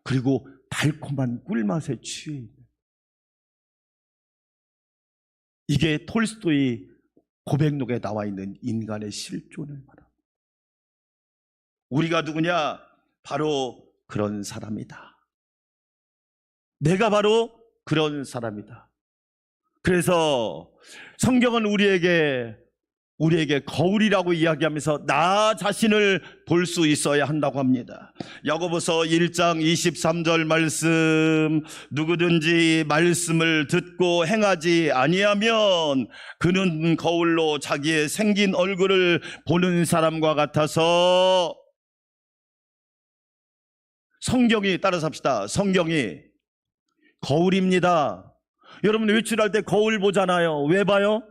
그리고 달콤한 꿀맛에 취해 있는. 이게 톨스토이 고백록에 나와 있는 인간의 실존을 말합니다. 우리가 누구냐? 바로 그런 사람이다. 내가 바로 그런 사람이다. 그래서 성경은 우리에게 거울이라고 이야기하면서 나 자신을 볼 수 있어야 한다고 합니다. 야고보서 1장 23절 말씀, 누구든지 말씀을 듣고 행하지 아니하면 그는 거울로 자기의 생긴 얼굴을 보는 사람과 같아서. 성경이, 따라서 합시다. 성경이 거울입니다. 여러분, 외출할 때 거울 보잖아요. 왜 봐요?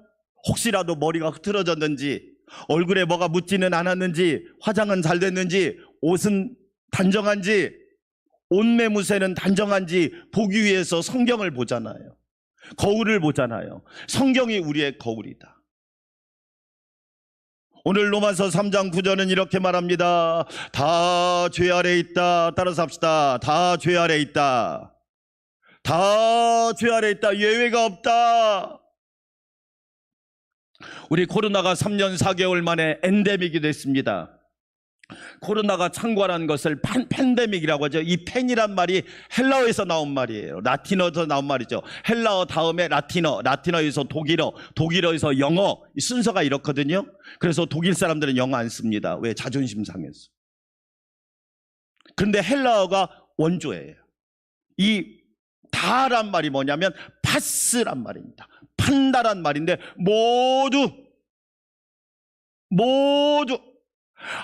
혹시라도 머리가 흐트러졌는지, 얼굴에 뭐가 묻지는 않았는지, 화장은 잘 됐는지, 옷은 단정한지, 옷매무새는 단정한지 보기 위해서 성경을 보잖아요. 거울을 보잖아요. 성경이 우리의 거울이다. 오늘 로마서 3장 9절은 이렇게 말합니다. 다 죄 아래 있다. 따라서 합시다. 다 죄 아래 있다. 다 죄 아래 있다. 예외가 없다. 우리 코로나가 3년 4개월 만에 엔데믹이 됐습니다. 코로나가 창궐한 것을 팬데믹이라고 하죠. 이 팬이란 말이 헬라어에서 나온 말이에요. 라틴어에서 나온 말이죠. 헬라어 다음에 라틴어에서 독일어에서 영어, 이 순서가 이렇거든요. 그래서 독일 사람들은 영어 안 씁니다. 왜? 자존심 상해서. 그런데 헬라어가 원조예요. 이 다란 말이 뭐냐면 파스란 말입니다. 판다란 말인데 모두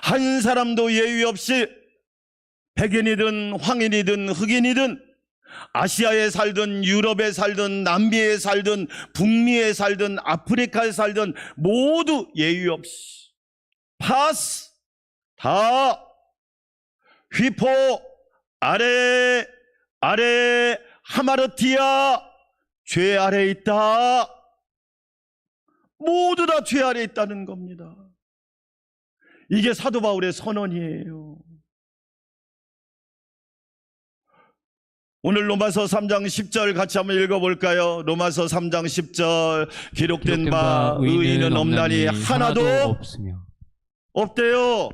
한 사람도 예외 없이 백인이든 황인이든 흑인이든 아시아에 살든 유럽에 살든 남미에 살든 북미에 살든 아프리카에 살든 모두 예외 없이 파스, 다, 휘포, 아래, 하마르티아, 죄 아래 있다. 모두 다 죄 아래 있다는 겁니다. 이게 사도 바울의 선언이에요. 오늘 로마서 3장 10절 같이 한번 읽어볼까요? 로마서 3장 10절 기록된 바 의인은 없나니 하나도 없으며. 없대요.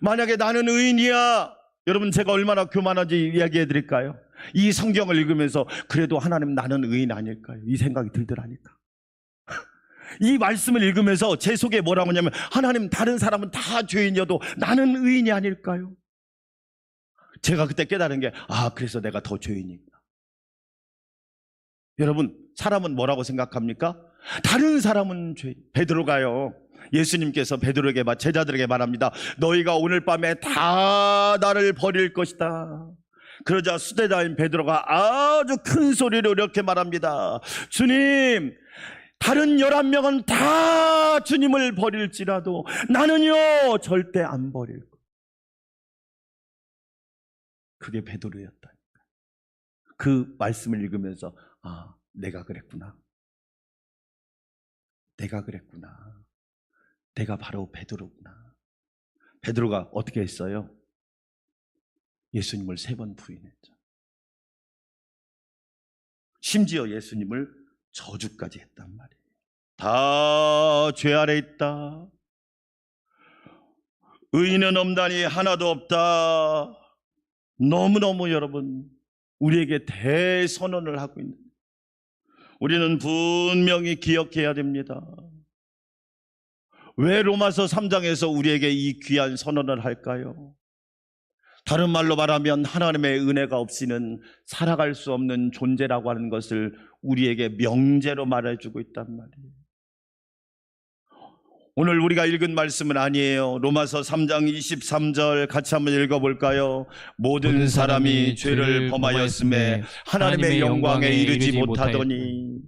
만약에 나는 의인이야, 여러분 제가 얼마나 교만한지 이야기해 드릴까요? 이 성경을 읽으면서 그래도 하나님 나는 의인 아닐까요? 이 생각이 들더라니까. 이 말씀을 읽으면서 제 속에 뭐라고 하냐면 하나님 다른 사람은 다 죄인이어도 나는 의인이 아닐까요? 제가 그때 깨달은 게 그래서 내가 더 죄인이구나. 여러분, 사람은 뭐라고 생각합니까? 다른 사람은 죄인. 베드로가요, 예수님께서 베드로에게 제자들에게 말합니다. 너희가 오늘 밤에 다 나를 버릴 것이다. 그러자 수제자인 베드로가 아주 큰 소리로 이렇게 말합니다. 주님, 다른 11명은 다 주님을 버릴지라도 나는요 절대 안 버릴 거예요. 그게 베드로였다니까. 그 말씀을 읽으면서 내가 그랬구나. 내가 바로 베드로구나. 베드로가 어떻게 했어요? 예수님을 3번 부인했죠. 심지어 예수님을 저주까지 했단 말이에요. 다 죄 아래 있다. 의인은 없다니 하나도 없다. 너무너무 여러분 우리에게 대선언을 하고 있는, 우리는 분명히 기억해야 됩니다. 왜 로마서 3장에서 우리에게 이 귀한 선언을 할까요? 다른 말로 말하면 하나님의 은혜가 없이는 살아갈 수 없는 존재라고 하는 것을 우리에게 명제로 말해주고 있단 말이에요. 오늘 우리가 읽은 말씀은 아니에요. 로마서 3장 23절 같이 한번 읽어볼까요? 모든 사람이 죄를 범하였음에 하나님의 영광에 이르지 못하더니.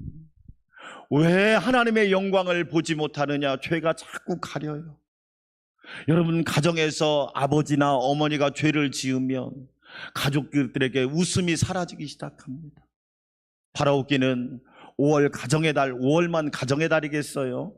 왜 하나님의 영광을 보지 못하느냐? 죄가 자꾸 가려요. 여러분, 가정에서 아버지나 어머니가 죄를 지으면 가족들에게 웃음이 사라지기 시작합니다. 바라옵기는 5월 가정의 달, 5월만 가정의 달이겠어요?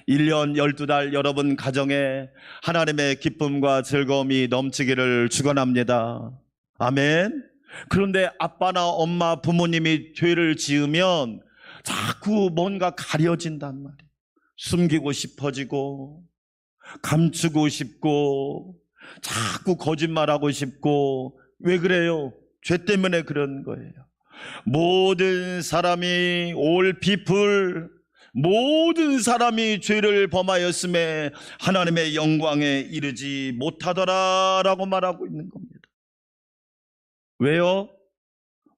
1년 12달 여러분 가정에 하나님의 기쁨과 즐거움이 넘치기를 축원합니다. 아멘. 그런데 아빠나 엄마, 부모님이 죄를 지으면 자꾸 뭔가 가려진단 말이에요. 숨기고 싶어지고, 감추고 싶고, 자꾸 거짓말하고 싶고. 왜 그래요? 죄 때문에 그런 거예요. 모든 사람이 all people, 모든 사람이 죄를 범하였음에 하나님의 영광에 이르지 못하더라라고 말하고 있는 겁니다. 왜요?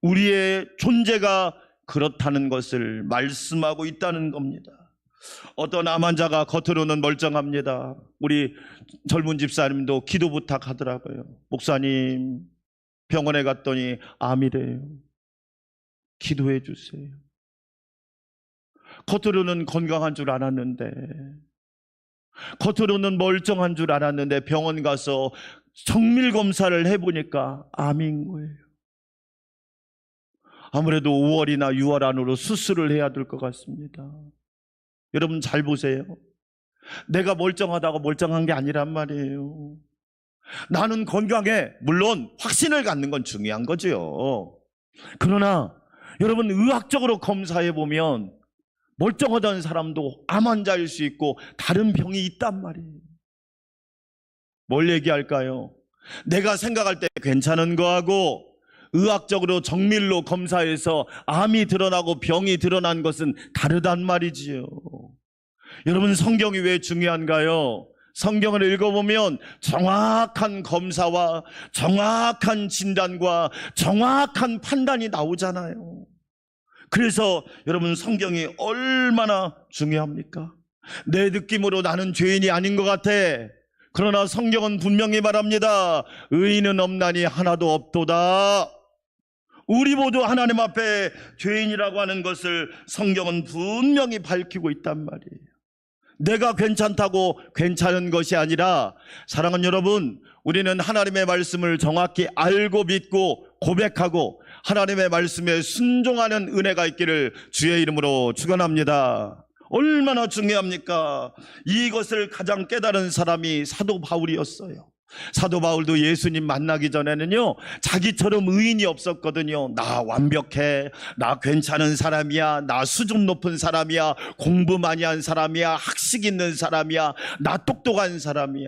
우리의 존재가 그렇다는 것을 말씀하고 있다는 겁니다. 어떤 암 환자가 겉으로는 멀쩡합니다. 우리 젊은 집사님도 기도 부탁하더라고요. 목사님, 병원에 갔더니 암이래요. 기도해 주세요. 겉으로는 건강한 줄 알았는데, 겉으로는 멀쩡한 줄 알았는데 병원 가서 정밀 검사를 해보니까 암인 거예요. 아무래도 5월이나 6월 안으로 수술을 해야 될 것 같습니다. 여러분 잘 보세요. 내가 멀쩡하다고 멀쩡한 게 아니란 말이에요. 나는 건강해. 물론 확신을 갖는 건 중요한 거죠. 그러나 여러분 의학적으로 검사해 보면 멀쩡하다는 사람도 암 환자일 수 있고 다른 병이 있단 말이에요. 뭘 얘기할까요? 내가 생각할 때 괜찮은 거하고 의학적으로 정밀로 검사해서 암이 드러나고 병이 드러난 것은 다르단 말이지요. 여러분 성경이 왜 중요한가요? 성경을 읽어보면 정확한 검사와 정확한 진단과 정확한 판단이 나오잖아요. 그래서 여러분 성경이 얼마나 중요합니까? 내 느낌으로 나는 죄인이 아닌 것 같아. 그러나 성경은 분명히 말합니다. 의인은 없나니 하나도 없도다. 우리 모두 하나님 앞에 죄인이라고 하는 것을 성경은 분명히 밝히고 있단 말이에요. 내가 괜찮다고 괜찮은 것이 아니라, 사랑하는 여러분, 우리는 하나님의 말씀을 정확히 알고 믿고 고백하고 하나님의 말씀에 순종하는 은혜가 있기를 주의 이름으로 축원합니다. 얼마나 중요합니까? 이것을 가장 깨달은 사람이 사도 바울이었어요. 사도 바울도 예수님 만나기 전에는요, 자기처럼 의인이 없었거든요. 나 완벽해, 나 괜찮은 사람이야, 나 수준 높은 사람이야, 공부 많이 한 사람이야, 학식 있는 사람이야, 나 똑똑한 사람이야.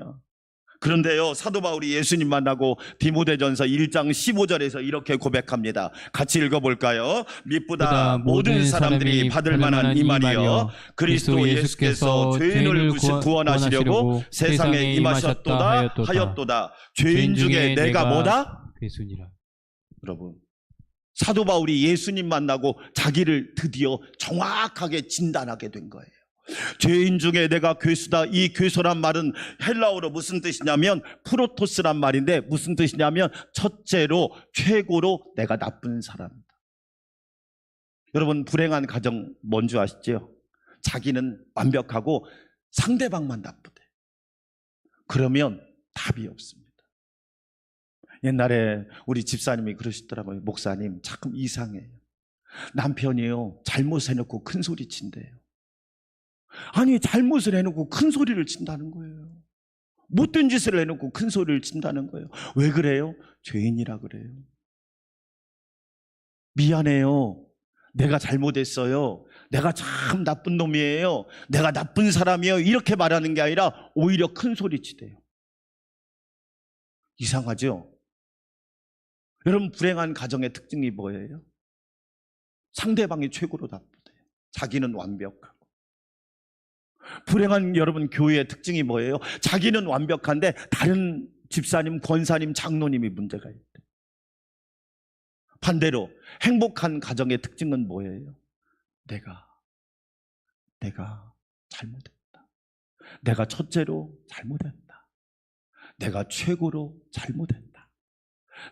그런데요, 사도 바울이 예수님 만나고 디모데전서 1장 15절에서 이렇게 고백합니다. 같이 읽어볼까요? 미쁘다 모든 사람들이 받을 만한 이 말이여, 그리스도 예수께서 죄인을 구원하시려고 세상에 임하셨도다 하였도다. 죄인 중에 내가 뭐다? 괴순이라. 여러분, 사도 바울이 예수님 만나고 자기를 드디어 정확하게 진단하게 된 거예요. 죄인 중에 내가 괴수다. 이 괴수란 말은 헬라어로 무슨 뜻이냐면 프로토스란 말인데, 무슨 뜻이냐면 첫째로, 최고로 내가 나쁜 사람이다. 여러분, 불행한 가정 뭔지 아시죠? 자기는 완벽하고 상대방만 나쁘대. 그러면 답이 없습니다. 옛날에 우리 집사님이 그러시더라고요. 목사님, 참 이상해요. 남편이요, 잘못 해놓고 큰 소리 친대요. 아니, 잘못을 해놓고 큰 소리를 친다는 거예요. 못된 짓을 해놓고 큰 소리를 친다는 거예요. 왜 그래요? 죄인이라 그래요. 미안해요, 내가 잘못했어요. 내가 참 나쁜 놈이에요, 내가 나쁜 사람이에요, 이렇게 말하는 게 아니라 오히려 큰 소리치대요. 이상하죠? 여러분, 불행한 가정의 특징이 뭐예요? 상대방이 최고로 나쁘대요. 자기는 완벽하고. 불행한 여러분 교회의 특징이 뭐예요? 자기는 완벽한데 다른 집사님, 권사님, 장로님이 문제가 있대. 반대로 행복한 가정의 특징은 뭐예요? 내가 잘못했다. 내가 첫째로 잘못했다. 내가 최고로 잘못했다.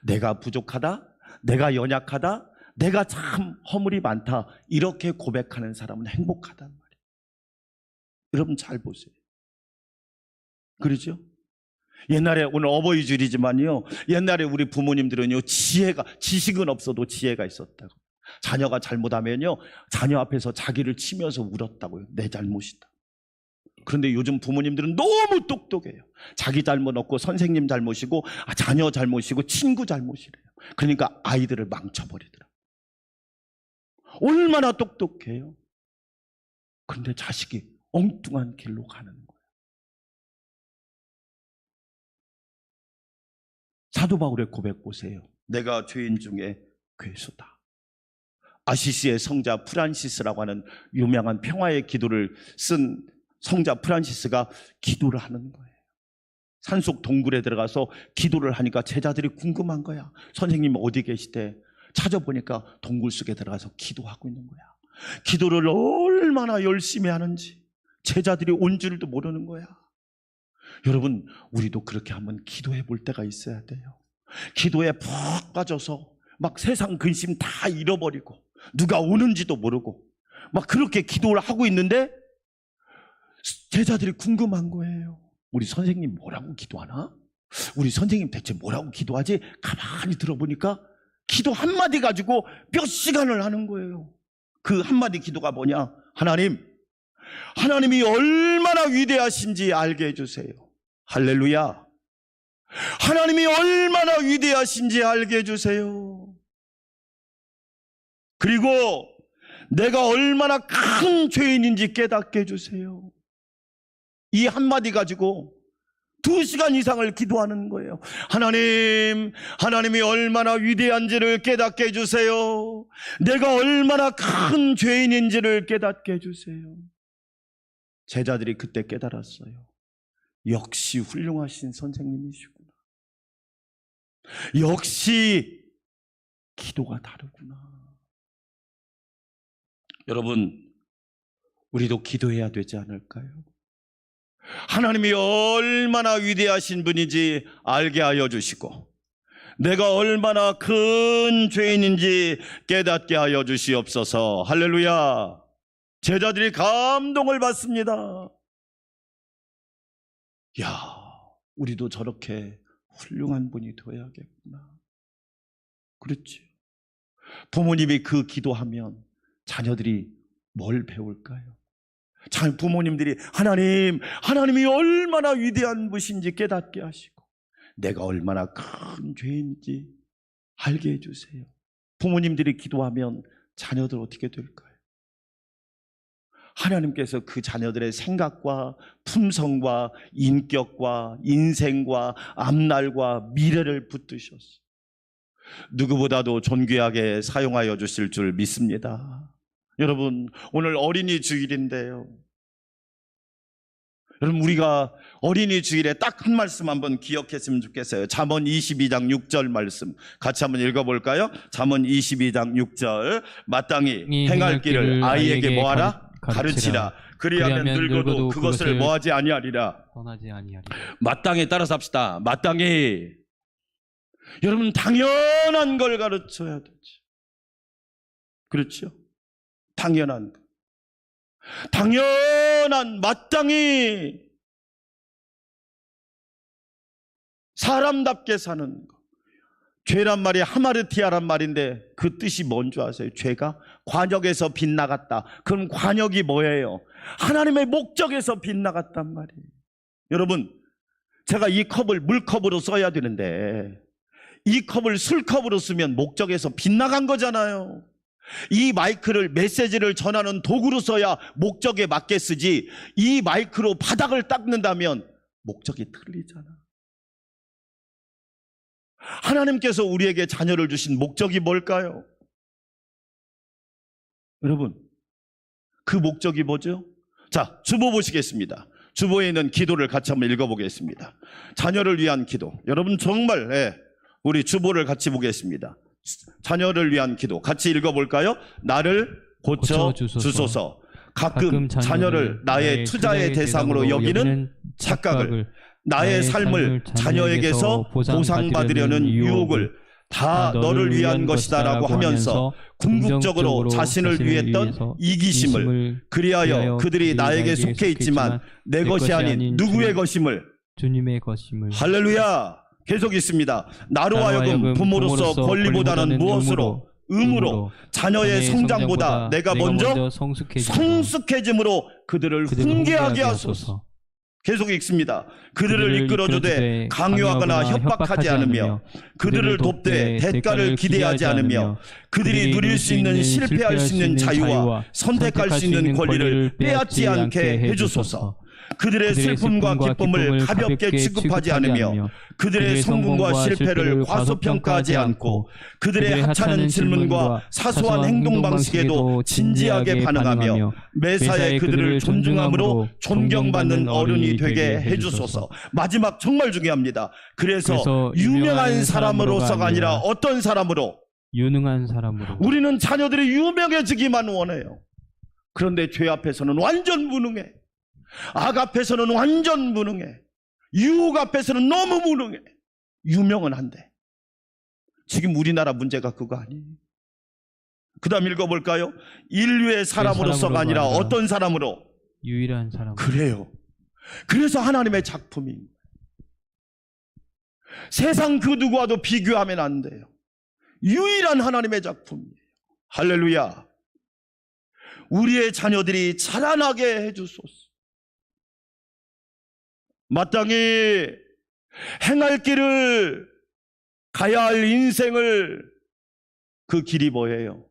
내가 부족하다. 내가 연약하다. 내가 참 허물이 많다. 이렇게 고백하는 사람은 행복하단 말이에요. 여러분 잘 보세요. 그러죠? 옛날에, 오늘 어버이줄이지만요, 옛날에 우리 부모님들은요, 지식은 없어도 지혜가 있었다고. 자녀가 잘못하면요, 자녀 앞에서 자기를 치면서 울었다고요. 내 잘못이다. 그런데 요즘 부모님들은 너무 똑똑해요. 자기 잘못 없고 선생님 잘못이고 자녀 잘못이고 친구 잘못이래요. 그러니까 아이들을 망쳐버리더라고요. 얼마나 똑똑해요. 그런데 자식이 엉뚱한 길로 가는 거예요. 사도 바울의 고백 보세요. 내가 죄인 중에 괴수다. 아시시의 성자 프란시스라고 하는 유명한 평화의 기도를 쓴 성자 프란시스가 기도를 하는 거예요. 산속 동굴에 들어가서 기도를 하니까 제자들이 궁금한 거야. 선생님 어디 계시대? 찾아보니까 동굴 속에 들어가서 기도하고 있는 거야. 기도를 얼마나 열심히 하는지 제자들이 온 줄도 모르는 거야. 여러분, 우리도 그렇게 한번 기도해 볼 때가 있어야 돼요. 기도에 푹 빠져서 막 세상 근심 다 잃어버리고 누가 오는지도 모르고 막 그렇게 기도를 하고 있는데 제자들이 궁금한 거예요. 우리 선생님 뭐라고 기도하나? 우리 선생님 대체 뭐라고 기도하지? 가만히 들어보니까 기도 한마디 가지고 몇 시간을 하는 거예요. 그 한마디 기도가 뭐냐? 하나님이 얼마나 위대하신지 알게 해주세요. 할렐루야. 하나님이 얼마나 위대하신지 알게 해주세요. 그리고 내가 얼마나 큰 죄인인지 깨닫게 해주세요. 이 한마디 가지고 2시간 이상을 기도하는 거예요. 하나님이 얼마나 위대한지를 깨닫게 해주세요. 내가 얼마나 큰 죄인인지를 깨닫게 해주세요. 제자들이 그때 깨달았어요. 역시 훌륭하신 선생님이시구나. 역시 기도가 다르구나. 여러분, 우리도 기도해야 되지 않을까요? 하나님이 얼마나 위대하신 분인지 알게 하여 주시고 내가 얼마나 큰 죄인인지 깨닫게 하여 주시옵소서. 할렐루야. 제자들이 감동을 받습니다. 야, 우리도 저렇게 훌륭한 분이 되어야겠구나. 그렇지. 부모님이 그 기도하면 자녀들이 뭘 배울까요? 부모님들이 하나님이 얼마나 위대한 분인지 깨닫게 하시고 내가 얼마나 큰 죄인인지 알게 해주세요. 부모님들이 기도하면 자녀들 어떻게 될까요? 하나님께서 그 자녀들의 생각과 품성과 인격과 인생과 앞날과 미래를 붙드셨어요. 누구보다도 존귀하게 사용하여 주실 줄 믿습니다. 여러분, 오늘 어린이 주일인데요. 여러분, 우리가 어린이 주일에 딱 한 말씀 한번 기억했으면 좋겠어요. 잠언 22장 6절 말씀 같이 한번 읽어볼까요? 잠언 22장 6절 마땅히 행할 길을 아이에게 뭐하라? 가르치라. 그리하면 늙어도 그것을 뭐하지 아니하리라. 떠나지 아니하리라. 마땅히 따라서 합시다. 마땅히. 여러분, 당연한 걸 가르쳐야 되죠. 그렇죠? 당연한 것. 당연한 마땅히 사람답게 사는 것. 죄란 말이 하마르티아란 말인데 그 뜻이 뭔지 아세요? 죄가 관역에서 빗나갔다. 그럼 관역이 뭐예요? 하나님의 목적에서 빗나갔단 말이에요. 여러분, 제가 이 컵을 물컵으로 써야 되는데 이 컵을 술컵으로 쓰면 목적에서 빗나간 거잖아요. 이 마이크를 메시지를 전하는 도구로 써야 목적에 맞게 쓰지, 이 마이크로 바닥을 닦는다면 목적이 틀리잖아. 하나님께서 우리에게 자녀를 주신 목적이 뭘까요? 여러분, 그 목적이 뭐죠? 자, 주보 보시겠습니다. 주보에 있는 기도를 같이 한번 읽어보겠습니다. 자녀를 위한 기도. 여러분 정말 우리 주보를 같이 보겠습니다. 자녀를 위한 기도 같이 읽어볼까요? 나를 고쳐 주소서. 가끔 자녀를 나의 투자의 대상으로 여기는 착각을, 나의 삶을 자녀에게서 보상받으려는 유혹을 다 너를 위한 것이다라고 하면서 궁극적으로 자신을 위했던 이기심을, 그리하여 그들이 나에게 속해 있지만 내 것이 아닌 누구의 것임을, 주님의 것임을. 할렐루야. 계속 있습니다. 나로 하여금 부모로서 권리보다는 무엇으로? 의무로 자녀의 성장보다 내가 먼저 성숙해짐으로 그들을 훈계하게 하소서. 계속 읽습니다. 그들을 이끌어주되 강요하거나 협박하지 않으며, 그들을 돕되 대가를 기대하지 않으며, 그들이 누릴 수 있는 실패할 수 있는 자유와 선택할 수 있는 권리를 빼앗지 않게 해주소서. 그들의 슬픔과 기쁨을 가볍게 취급하지 않으며, 그들의 성공과 실패를 과소평가하지 않고, 그들의 하찮은 질문과 사소한 행동 방식에도 진지하게 반응하며, 매사에 그들을 존중함으로 존경받는 어른이 되게 해주소서. 마지막 정말 중요합니다. 그래서 유명한 사람으로서가 아니라 어떤 사람으로? 유능한 사람으로. 우리는 자녀들이 유명해지기만 원해요. 그런데 죄 앞에서는 완전 무능해. 악 앞에서는 완전 무능해. 유혹 앞에서는 너무 무능해. 유명은 한데 지금 우리나라 문제가 그거 아니에요. 그 다음 읽어볼까요? 인류의 사람으로서가 아니라 어떤 사람으로? 유일한 사람. 그래요. 그래서 하나님의 작품입니다. 세상 그 누구와도 비교하면 안 돼요. 유일한 하나님의 작품이에요. 할렐루야. 우리의 자녀들이 자라나게 해주소서. 마땅히 행할 길을, 가야 할 인생을, 그 길이 뭐예요?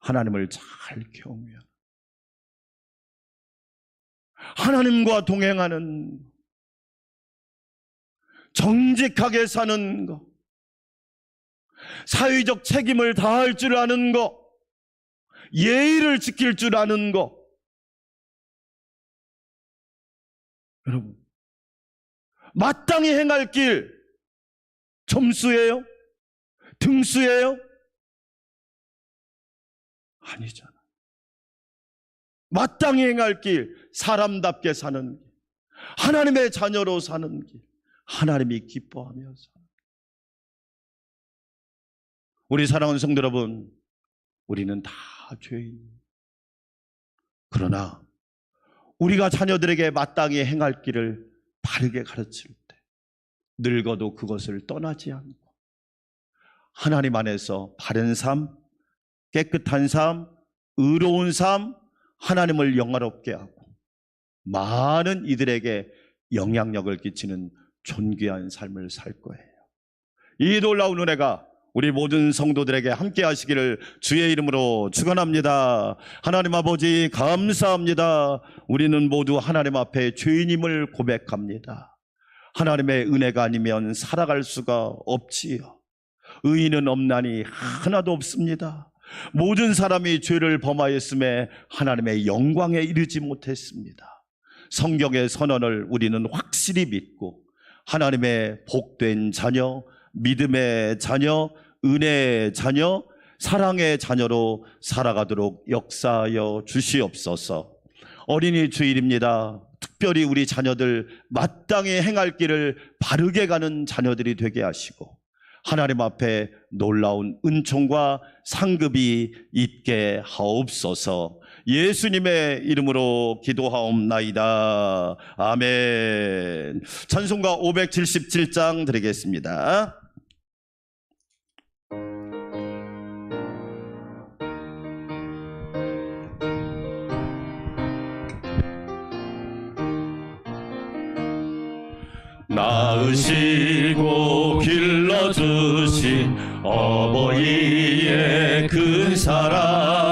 하나님을 잘 경외하는, 하나님과 동행하는, 정직하게 사는 것, 사회적 책임을 다할 줄 아는 것, 예의를 지킬 줄 아는 것. 여러분, 마땅히 행할 길, 점수예요? 등수예요? 아니잖아. 마땅히 행할 길, 사람답게 사는 길, 하나님의 자녀로 사는 길, 하나님이 기뻐하며 사는 길. 우리 사랑하는 성도 여러분, 우리는 다 죄인. 그러나 우리가 자녀들에게 마땅히 행할 길을 바르게 가르칠 때 늙어도 그것을 떠나지 않고 하나님 안에서 바른 삶, 깨끗한 삶, 의로운 삶, 하나님을 영화롭게 하고 많은 이들에게 영향력을 끼치는 존귀한 삶을 살 거예요. 이 놀라운 은혜가 우리 모든 성도들에게 함께 하시기를 주의 이름으로 축원합니다. 하나님 아버지 감사합니다. 우리는 모두 하나님 앞에 죄인임을 고백합니다. 하나님의 은혜가 아니면 살아갈 수가 없지요. 의인은 없나니 하나도 없습니다. 모든 사람이 죄를 범하였음에 하나님의 영광에 이르지 못했습니다. 성경의 선언을 우리는 확실히 믿고 하나님의 복된 자녀, 믿음의 자녀, 은혜의 자녀, 사랑의 자녀로 살아가도록 역사하여 주시옵소서. 어린이 주일입니다. 특별히 우리 자녀들 마땅히 행할 길을 바르게 가는 자녀들이 되게 하시고 하나님 앞에 놀라운 은총과 상급이 있게 하옵소서. 예수님의 이름으로 기도하옵나이다. 아멘. 찬송가 577장 드리겠습니다. 낳으시고 길러주신 어버이의 큰 사랑,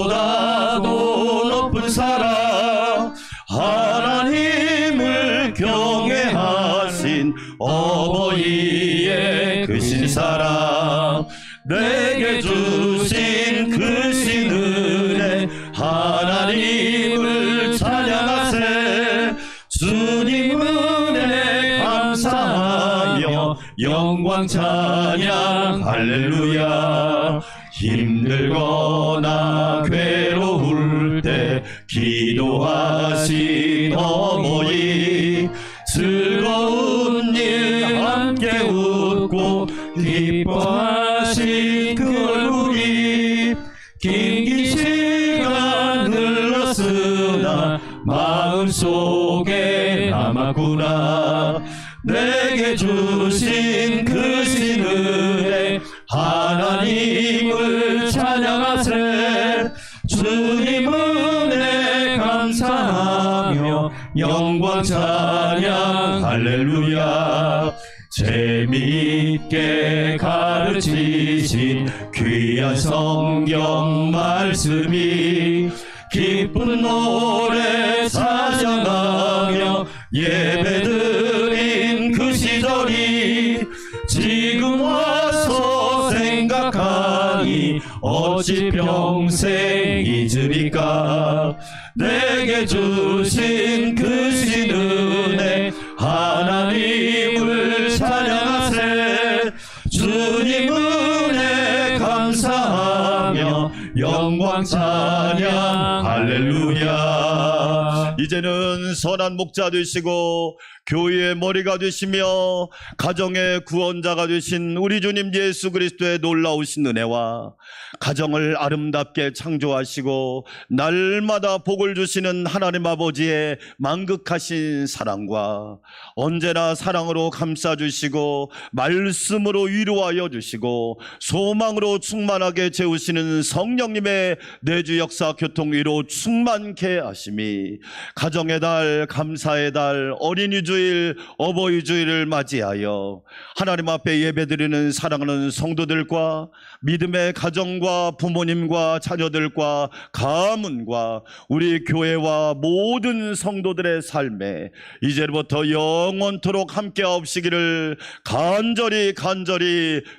하늘보다도 높은 사랑 하나님을 경외하신 어버이의 크신 사랑 내게 주신 크신 은혜 하나님을 찬양하세 주님 은혜 감사하며 영광 찬양 할렐루야 힘들거나 괴로울 때 기도하신 어머니 즐거운 일 함께 웃고 기뻐하신 그 얼굴이 긴 시간 흘렀으나 마음속에 남았구나 내게 주신 크신 은혜 하나님을 찬양하세 주님 은혜 감사하며 영광 찬양 할렐루야 재미있게 가르치신 귀한 성경 말씀이 기쁜 노래 찬양하며 예배드린 그 시절이 지금 와서 생각하니 어찌 평생 잊으리까 내게 주신 크신 은혜 하나님을 찬양하세 주님 은혜 감사하며 영광 찬양 할렐루야 이제는 선한 목자 되시고 교회의 머리가 되시며 가정의 구원자가 되신 우리 주님 예수 그리스도의 놀라우신 은혜와 가정을 아름답게 창조하시고 날마다 복을 주시는 하나님 아버지의 만극하신 사랑과 언제나 사랑으로 감싸주시고 말씀으로 위로하여 주시고 소망으로 충만하게 채우시는 성령님의 내주 역사 교통 위로 충만케 하심이 가정의 달 감사의 달 어린이 주일 어버이 주일을 맞이하여 하나님 앞에 예배드리는 사랑하는 성도들과 믿음의 가정과 부모님과 자녀들과 가문과 우리 교회와 모든 성도들의 삶에 이제부터 영원토록 함께하옵시기를 간절히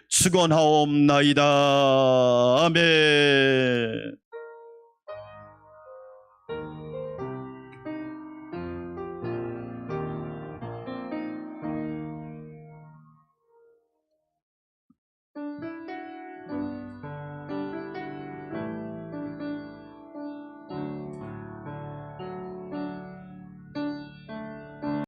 축원하옵나이다. 아멘.